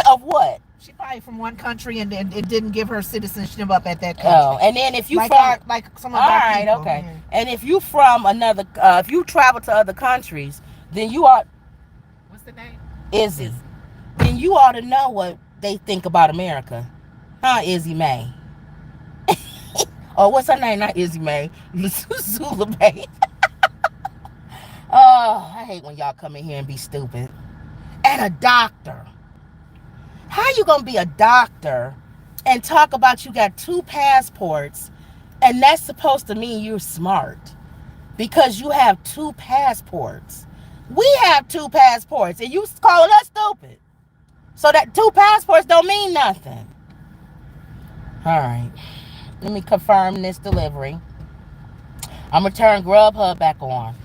Of what? She probably from one country and it didn't give her citizenship up at that country. Oh, and then if you like some of all our right, people. okay. Yeah. And if you from another, if you travel to other countries, then you ought. What's the name? Izzy. Then you ought to know what they think about America, huh, Izzy May? Oh, what's her name? Not Izzy May. Zula May. Oh, I hate when y'all come in here and be stupid. And a doctor. How you gonna be a doctor and talk about you got 2 passports and that's supposed to mean you're smart because you have 2 passports? We have 2 passports and you calling us stupid. So that 2 passports don't mean nothing. All right. Let me confirm this delivery. I'm gonna turn Grubhub back on.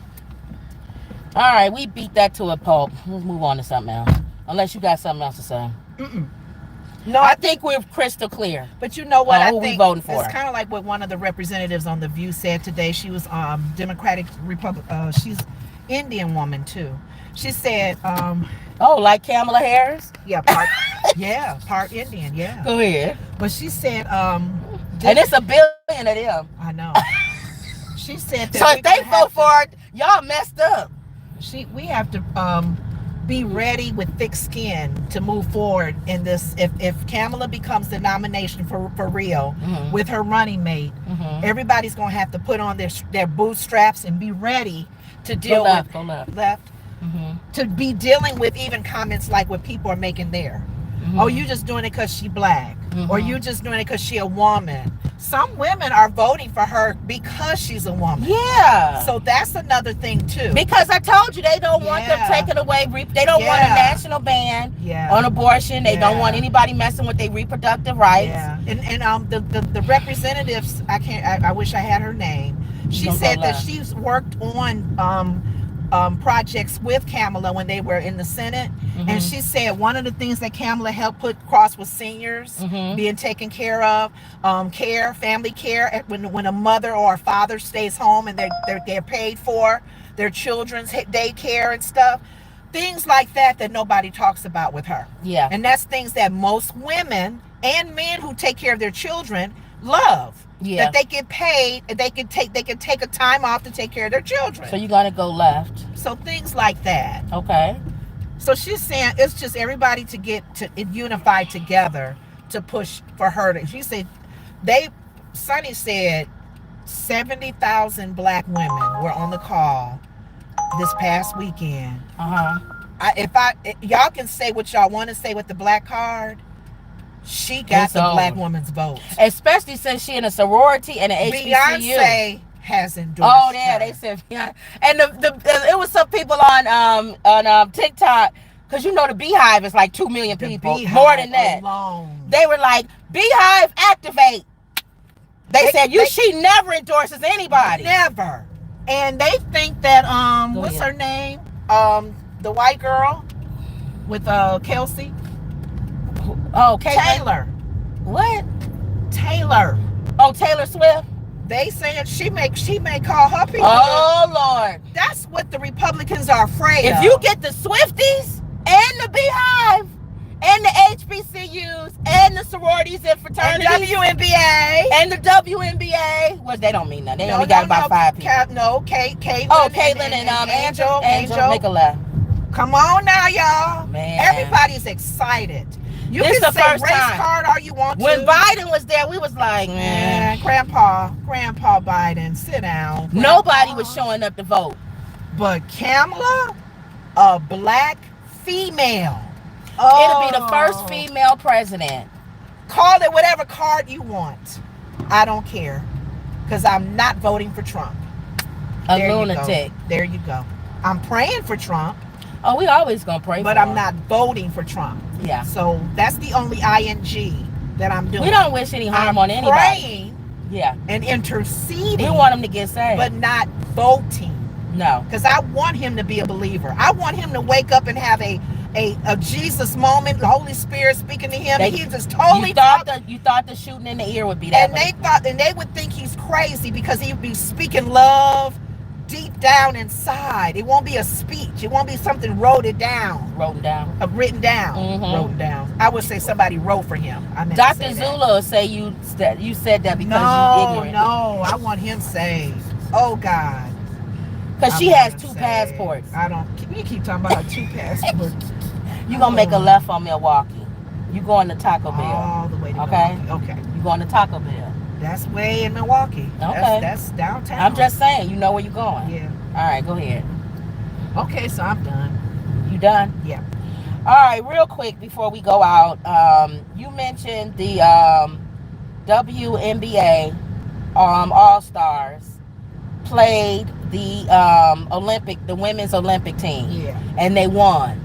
All right, we beat that to a pulp. Let's move on to something else. Unless you got something else to say. No, I think we're crystal clear. But you know what? I who think we voting for. It's kind of like what one of the representatives on The View said today. She was Democratic Republic. She's Indian woman too. She said, "Oh, like Kamala Harris." Yeah, part Indian. Yeah. Go ahead. But she said, and it's $1 billion of them. I know. She said that. So if they vote for it, y'all messed up. We have to be ready with thick skin to move forward in this. If Kamala becomes the nomination for real with her running mate, everybody's gonna have to put on their bootstraps and be ready to deal with to be dealing with even comments like what people are making there. Oh, you just doing it because she black, or you just doing it because she a woman. Some women are voting for her because she's a woman. Yeah. So that's another thing too. Because I told you they don't want them taken away. They don't want a national ban on abortion. They don't want anybody messing with their reproductive rights. Yeah. And the representatives, I wish I had her name. She said that she's worked on projects with Kamala when they were in the Senate. Mm-hmm. And she said one of the things that Kamala helped put across was seniors Mm-hmm. being taken care of, family care, when a mother or a father stays home and they're paid for their children's daycare and stuff. Things like that nobody talks about with her. Yeah. And that's things that most women and men who take care of their children love. Yeah. That they get paid and they can take a time off to take care of their children. So you're gonna go left. So things like that. Okay. So she's saying it's just everybody to get to unified together to push for her to. She said Sonny said 70,000 black women were on the call this past weekend. Y'all can say what y'all want to say with the black card. She got It's the over. black woman's vote. Especially since she in a sorority and an HBCU. Beyonce has endorsed. Oh yeah, they said Beyonce. And it was some people on TikTok, because you know the Beehive is like 2 million people, more than that. Alone. They were like, Beehive activate. They said she never endorses anybody. Never. And they think that what's ahead. her name? The white girl with Kelsey. Oh, Taylor. What? Taylor. Oh, Taylor Swift. They saying she may call her people. Oh Lord. That's what the Republicans are afraid of. If you get the Swifties and the Beehive and the HBCUs and the sororities and fraternities and WNBA and the WNBA, well, they don't mean nothing. They only got about 5 people. Caitlin. Oh, Caitlin and Angel. Make a left. Come on now, y'all. Man. Everybody's excited. You This can the say first race time. card all you want When to. Biden was there, we was like, man. Grandpa Biden, sit down. Grandpa. Nobody was showing up to vote. But Kamala, a black female. It'll be the first female president. Call it whatever card you want. I don't care. Because I'm not voting for Trump. A lunatic. There you go. I'm praying for Trump. Oh, we always gonna pray but for I'm him. not voting for Trump. Yeah. So that's the only ing that I'm doing. We don't wish any harm on anybody. Praying Yeah. and interceding. We want him to get saved. But not voting. No. Because I want him to be a believer. I want him to wake up and have a Jesus moment, the Holy Spirit speaking to him, and he just totally you thought the shooting in the ear would be that. And they would think he's crazy because he would be speaking love deep down inside. It won't be a speech. It won't be something written down. Mm-hmm. Wrote down. I would say somebody wrote for him. Dr. Zula will say you said that because you're ignorant. No, I want him saved. Oh God. Because she has 2 passports. You keep talking about her 2 passports. You're going to make a left on Milwaukee. You going to Taco Bell. All the way to okay? Milwaukee. Okay. You going to Taco Bell. That's way in Milwaukee. Okay. That's downtown. I'm just saying, you know where you're going. Yeah. All right, go ahead. Okay, so I'm done. You done? Yeah. All right, real quick before we go out, you mentioned the WNBA All-Stars played the women's Olympic team. Yeah. And they won.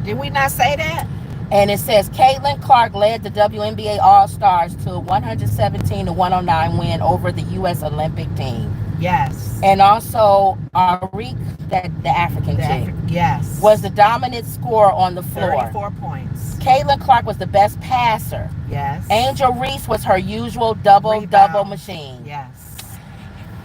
Did we not say that? And it says Caitlin Clark led the WNBA All-Stars to a 117-109 win over the U.S. Olympic team. Yes. And also Arik, the African chick, yes, was the dominant scorer on the floor. 34 points. Caitlin Clark was the best passer. Yes. Angel Reese was her usual double machine. Yes.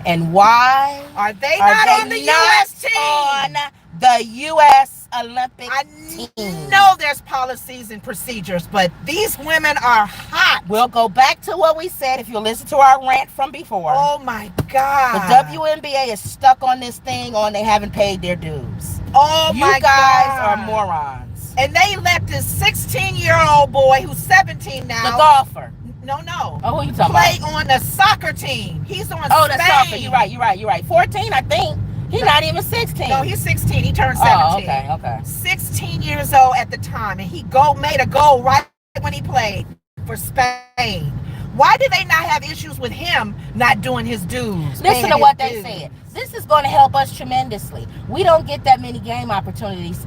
And why are they not on the U.S. team? On the U.S. Olympic team. I know there's policies and procedures, but these women are hot. We'll go back to what we said if you listen to our rant from before. Oh my God. The WNBA is stuck on this thing on they haven't paid their dues. Oh my God. You guys are morons. And they let this 16-year-old boy who's 17 now. The golfer. No. Oh, who you talking play about? on the soccer team. He's on the soccer. You're right. 14, I think. He's not even 16. No, he's 16. He turned 17. Oh, okay. 16 years old at the time, and he made a goal right when he played for Spain. Why do they not have issues with him not doing his dues? Listen to what they said. This is going to help us tremendously. We don't get that many game opportunities,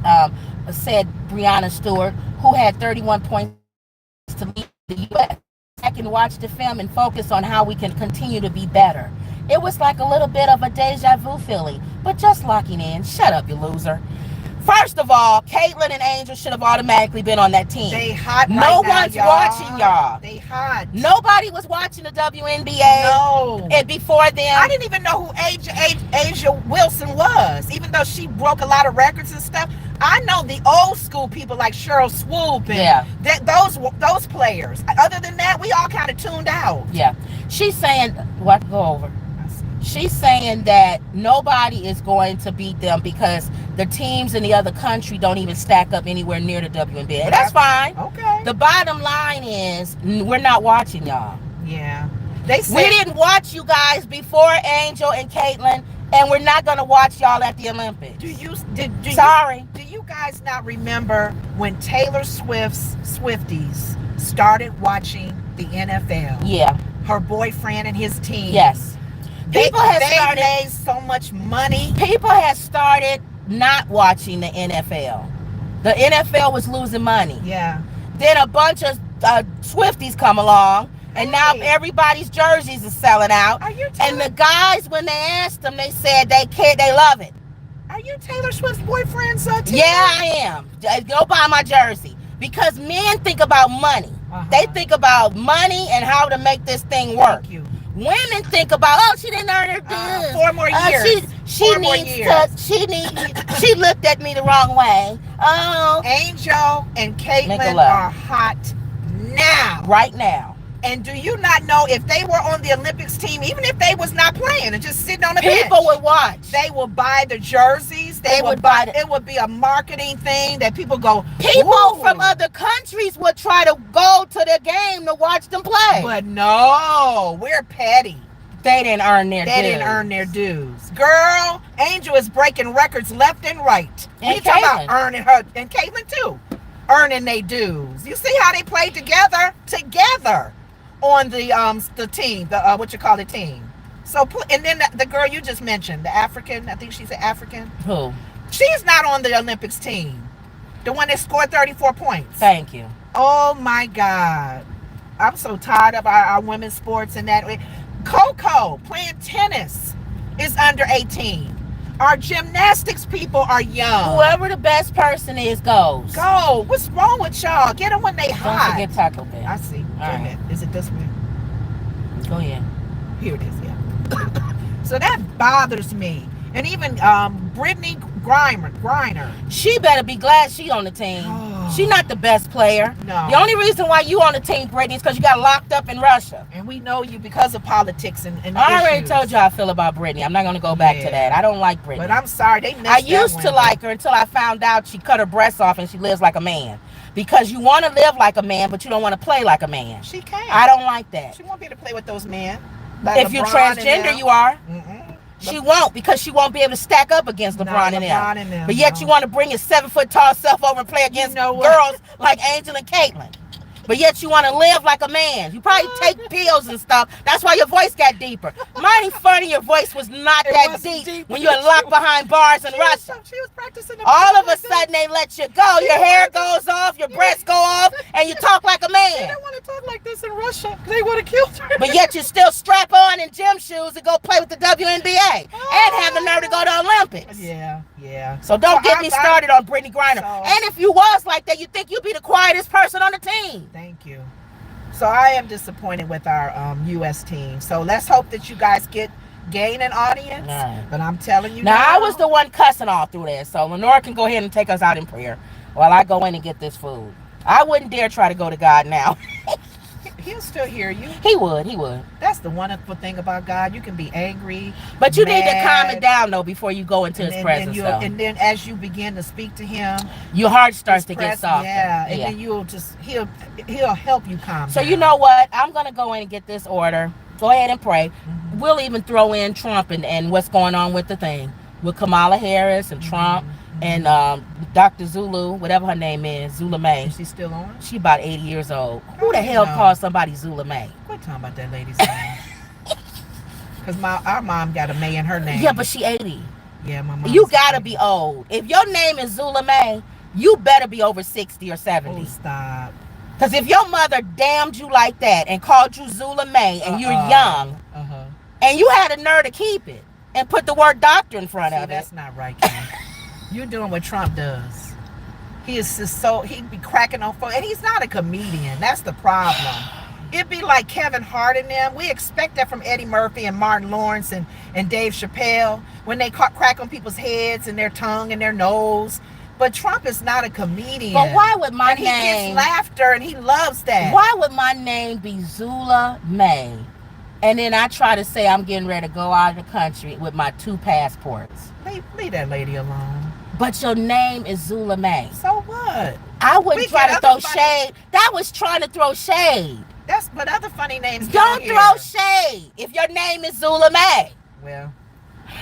said Breonna Stewart, who had 31 points to lead the U.S. I can watch the film and focus on how we can continue to be better. It was like a little bit of a deja vu feeling, but just locking in. Shut up, you loser. First of all, Caitlyn and Angel should have automatically been on that team. They hot No right now, one's y'all. watching y'all. They hot. Nobody was watching the WNBA. No. And before them, I didn't even know who Asia Wilson was, even though she broke a lot of records and stuff. I know the old school people like Cheryl Swoop and those players. Other than that, we all kind of tuned out. Yeah. She's saying, what? Go over. She's saying that nobody is going to beat them because the teams in the other country don't even stack up anywhere near the WNBA. That's fine. Okay. The bottom line is we're not watching y'all. Yeah. They said, we didn't watch you guys before Angel and Caitlyn, and we're not going to watch y'all at the Olympics. Sorry. Do you guys not remember when Taylor Swift's Swifties started watching the NFL? Yeah. Her boyfriend and his team. Yes. They made so much money. People had started not watching the NFL. The NFL was losing money. Yeah. Then a bunch of Swifties come along, and now everybody's jerseys are selling out. Are you and the guys, when they asked them, they said they love it. Are you Taylor Swift's boyfriend, son? Yeah, I am. Go buy my jersey. Because men think about money. They think about money and how to make this thing work. Thank you. Women think about, oh, she didn't earn her dues. 4 more years. She looked at me the wrong way. Oh. Angel and Caitlyn are hot now. Right now. And do you not know if they were on the Olympics team, even if they was not playing and just sitting on the bench, people would watch. They will buy the jerseys. They would buy. It would be a marketing thing that people go. People from other countries would try to go to the game to watch them play. But no, we're petty. They didn't earn their dues. They didn't earn their dues. Girl, Angel is breaking records left and right. And we talking about earning her, and Caitlyn too, earning their dues. You see how they played together on the team, the team. So, and then the girl you just mentioned, the African, I think she's an African. Who? She's not on the Olympics team. The one that scored 34 points. Thank you. Oh my God. I'm so tired of our women's sports and that. Coco playing tennis is under 18. Our gymnastics people are young. Whoever the best person is goes. Go. What's wrong with y'all? Get them when they hot. Don't forget Taco Bell. I see. Right. Is it this way? Go ahead. Here it is, yeah. So that bothers me. And even Brittany Griner. She better be glad she on the team. She not the best player. No. The only reason why you on the team, Brittany, is because you got locked up in Russia. And we know you because of politics and I already told you how I feel about Brittany. I'm not going to go back to that. I don't like Brittany. But I'm sorry. They missed I used to like her until I found out she cut her breasts off and she lives like a man. Because you want to live like a man, but you don't want to play like a man. She can't. I don't like that. She won't be able to play with those men. Like if you're transgender, you are. She won't, because she won't be able to stack up against LeBron and them. But yet you want to bring your 7-foot tall self over and play against girls like Angel and Caitlyn. But yet you want to live like a man. You probably take pills and stuff. That's why your voice got deeper. Mighty funny, your voice was not that deep when you were locked behind bars in Russia. She was practicing. All of a sudden they let you go. Your hair goes off, your breasts go off, and you talk like a man. They don't want to talk like this in Russia. They would have killed her. But yet you still strap on in gym shoes and go play with the WNBA and have the nerve to go to Olympics. Yeah. So don't get me started on Brittany Griner. And if you was like that, you think you'd be the quietest person on the team. Thank you. So I am disappointed with our U.S. team. So let's hope that you guys gain an audience. Right. But I'm telling you now, I was the one cussing all through this. So Lenora can go ahead and take us out in prayer while I go in and get this food. I wouldn't dare try to go to God now. He'll still hear you. He would. That's the wonderful thing about God. You can be angry, but you need to calm it down though before you go into His presence. And then as you begin to speak to Him, your heart starts to get softer. Yeah, and then He'll help you calm down. So you know what? I'm gonna go in and get this order. Go ahead and pray. Mm-hmm. We'll even throw in Trump and what's going on with the thing with Kamala Harris and Trump. And Dr. Zulu, whatever her name is, Zula May. Is she still on? She about 80 years old. Who the hell calls somebody Zula May? Quit talking about that lady's name. Because our mom got a May in her name. Yeah, but she 80. Yeah, my mom. You gotta be old. If your name is Zula May, you better be over 60 or 70. Oh, stop. Because if your mother damned you like that and called you Zula May and you're young, And you had a nerve to keep it and put the word doctor in front See, of it. that's not right, Kim. You're doing what Trump does. He is just so, he'd be cracking on folks. And he's not a comedian. That's the problem. It'd be like Kevin Hart and them. We expect that from Eddie Murphy and Martin Lawrence and Dave Chappelle when they crack on people's heads and their tongue and their nose. But Trump is not a comedian. But why would my and name... he gets laughter and he loves that. Why would my name be Zula May? And then I try to say I'm getting ready to go out of the country with my 2 passports. Leave that lady alone. But your name is Zula May. So what? I wouldn't try to throw shade. That was trying to throw shade. But other funny names. Don't throw shade if your name is Zula May. Well.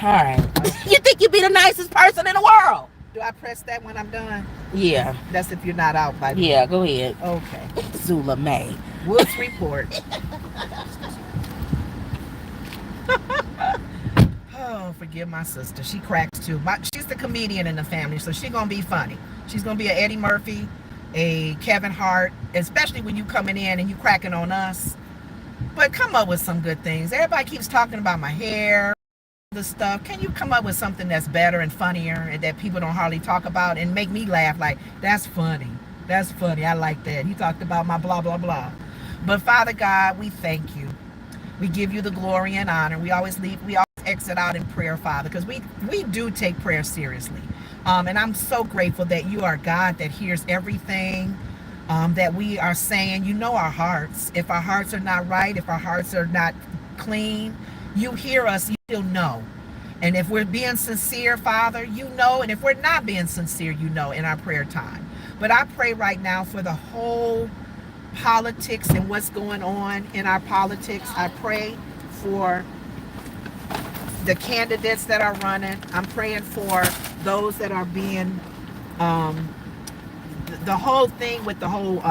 All right. You think you'd be the nicest person in the world? Do I press that when I'm done? Yeah. That's if you're not out by me. Yeah, go ahead. Okay. Zula May. Woods report. Oh, forgive my sister. She cracks too. She's the comedian in the family, so she's gonna be funny. She's gonna be a Eddie Murphy, a Kevin Hart, especially when you coming in and you cracking on us. But come up with some good things. Everybody keeps talking about my hair, the stuff. Can you come up with something that's better and funnier and that people don't hardly talk about and make me laugh? Like, that's funny. That's funny. I like that. He talked about my blah, blah, blah. But Father God, we thank you. We give you the glory and honor. We always exit out in prayer, Father, because we do take prayer seriously. And I'm so grateful that you are God that hears everything that we are saying. You know our hearts. If our hearts are not right, if our hearts are not clean, you hear us, you still know. And if we're being sincere, Father, you know. And if we're not being sincere, you know, in our prayer time. But I pray right now for the whole politics and what's going on in our politics. I pray for the candidates that are running. I'm praying for those that are being the whole thing with the whole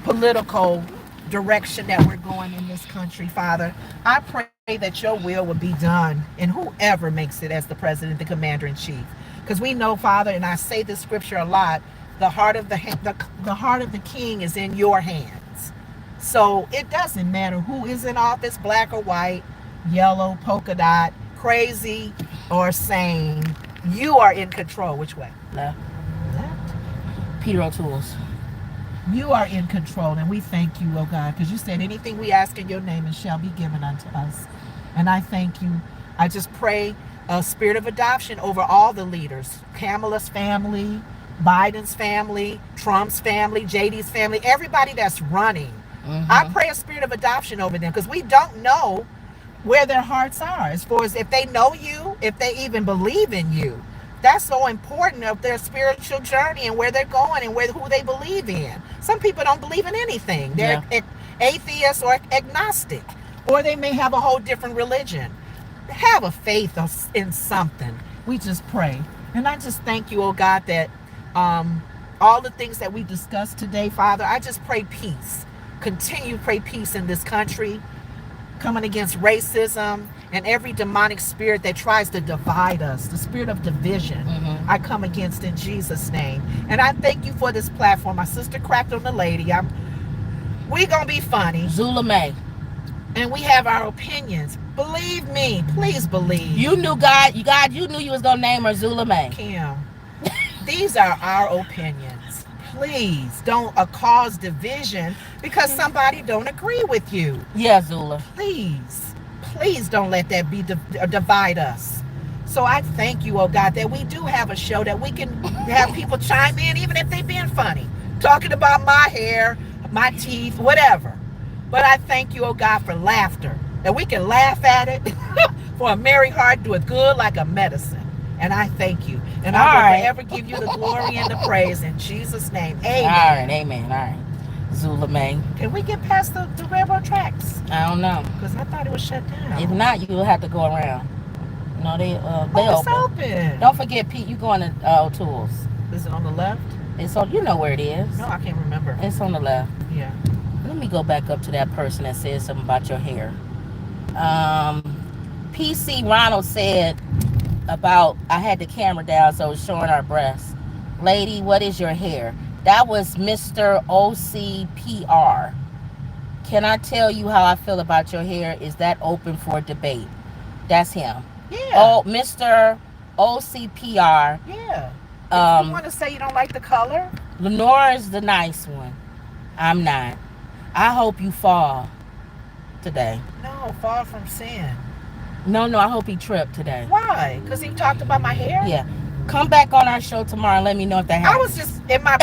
political direction that we're going in this country, Father. I pray that your will will be done in whoever makes it as the president, the commander-in-chief. Because we know, Father, and I say this scripture a lot, the heart of the king is in your hands. So it doesn't matter who is in office, black or white, yellow, polka dot, crazy or sane. You are in control. Which way? Left. Left. Peter O'Toole's. You are in control, and we thank you, oh God, because you said anything we ask in your name, it shall be given unto us. And I thank you. I just pray a spirit of adoption over all the leaders, Kamala's family, Biden's family, Trump's family, JD's family, everybody that's running. Mm-hmm. I pray a spirit of adoption over them, because we don't know where their hearts are, as far as if they know you, if they even believe in you. That's so important of their spiritual journey and where they're going and who they believe in. Some people don't believe in anything. They're atheists or agnostic, or they may have a whole different religion. Have a faith in something. We just pray. And I just thank you, oh God, that all the things that we discussed today, Father, I just pray peace. Continue to pray peace in this country, coming against racism and every demonic spirit that tries to divide us, the spirit of division. Mm-hmm. I come against in Jesus' name. And I thank you for this platform. My sister cracked on the lady. We gonna be funny. Zula May. And we have our opinions. Believe me, please believe. You knew God, you knew you was gonna name her Zula May. Kim, these are our opinions. Please don't cause division because somebody don't agree with you. Yeah, Zula. Please don't let that be divide us. So I thank you, oh God, that we do have a show that we can have people chime in, even if they being funny, talking about my hair, my teeth, whatever. But I thank you, oh God, for laughter, that we can laugh at it. For a merry heart doeth good like a medicine. And I thank you. And I will forever give you the glory and the praise in Jesus' name. Amen. All right, amen. All right. Zula May. Can we get past the railroad tracks? I don't know. Because I thought it was shut down. If not, you'll have to go around. No, they it's open. Don't forget, Pete, you going to O'Toole's. Is it on the left? It's on, you know where it is. No, I can't remember. It's on the left. Yeah. Let me go back up to that person that said something about your hair. PC Ronald said about, I had the camera down so it was showing our breasts. Lady, what is your hair? That was Mr. OCPR. Can I tell you how I feel about your hair? Is that open for debate? That's him. Yeah. Oh, Mr. OCPR. Yeah. If you want to say you don't like the color. Lenora is the nice one. I'm not. I hope you fall today. No, fall from sin. No, I hope he tripped today. Why? Because he talked about my hair? Yeah. Come back on our show tomorrow and let me know if that happens. I was just in my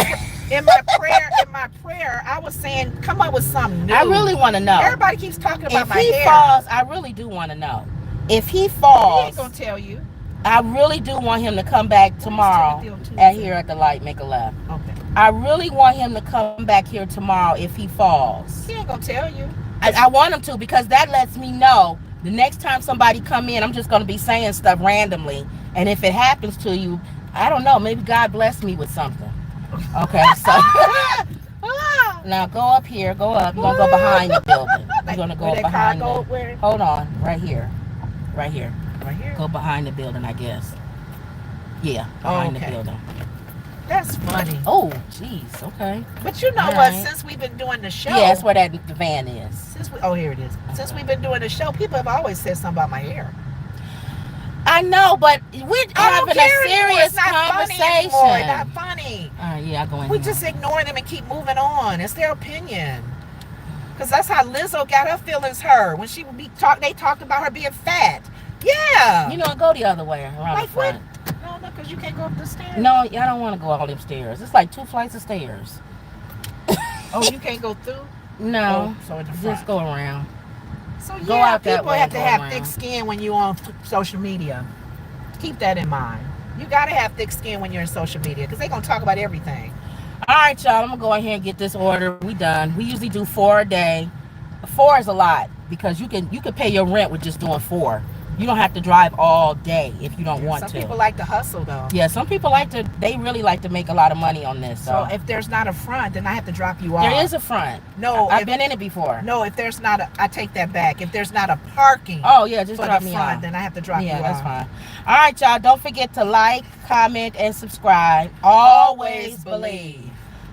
prayer, I was saying, come up with something new. I really want to know. Everybody keeps talking about my hair. If he falls, I really do want to know. If he falls, he ain't gonna tell you. I really do want him to come back tomorrow here at the light, make a left. Okay. I really want him to come back here tomorrow if he falls. He ain't gonna tell you. I want him to, because that lets me know the next time somebody come in, I'm just gonna be saying stuff randomly, and if it happens to you, I don't know, maybe God blessed me with something. Okay, so now go up here, go up. You're gonna go behind the building. You're gonna go behind the. Hold on, right here. Right here. Go behind the building, I guess. Yeah, behind the building. That's funny. Oh, jeez. Okay. But you know what? Since we've been doing the show. Yeah, that's where the van is. Here it is. Since we've been doing the show, people have always said something about my hair. I know, but we're having a serious conversation. It's not funny. Yeah, I go in. We just ignore them and keep moving on. It's their opinion. Because that's how Lizzo got her feelings hurt when she would be they talked about her being fat. Yeah. You know, go the other way around the front. No, because you can't go up the stairs. No, I don't want to go all them stairs. It's like 2 flights of stairs. Oh, you can't go through? No. So in the front. Just go around. So go out that people way, have to have around. Thick skin when you're on social media. Keep that in mind. You got to have thick skin when you're in social media because they're going to talk about everything. All right, y'all. I'm going to go ahead and get this order. We done. We usually do 4 a day. 4 is a lot because you can pay your rent with just doing 4. You don't have to drive all day if you don't want to. Some people like to hustle, though. Yeah, some people they really like to make a lot of money on this. So if there's not a front, then I have to drop you off. There is a front. No. I've been in it before. No, if there's not I take that back. If there's not a parking. Oh, yeah, just drop me off. Then I have to drop you off. Yeah, that's fine. All right, y'all. Don't forget to like, comment, and subscribe. Always believe.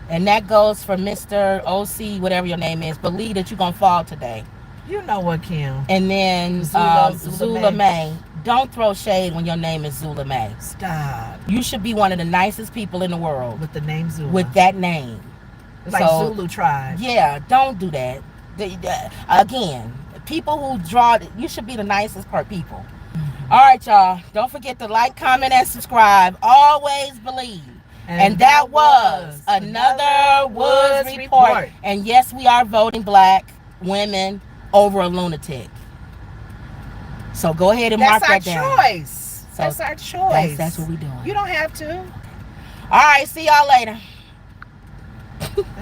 And that goes for Mr. OC, whatever your name is. Believe that you're going to fall today. You know what, Kim. And then Zula May. Don't throw shade when your name is Zula May. Stop. You should be one of the nicest people in the world. With the name Zula. With that name. It's like Zulu tribe. Yeah, don't do that. Again, people who draw, you should be the nicest people. All right, y'all. Don't forget to like, comment, and subscribe. Always believe. And that was another Woods Report. And yes, we are voting black women over a lunatic. So go ahead and mark that down. That's our choice. That's what we're doing. You don't have to. All right, see y'all later.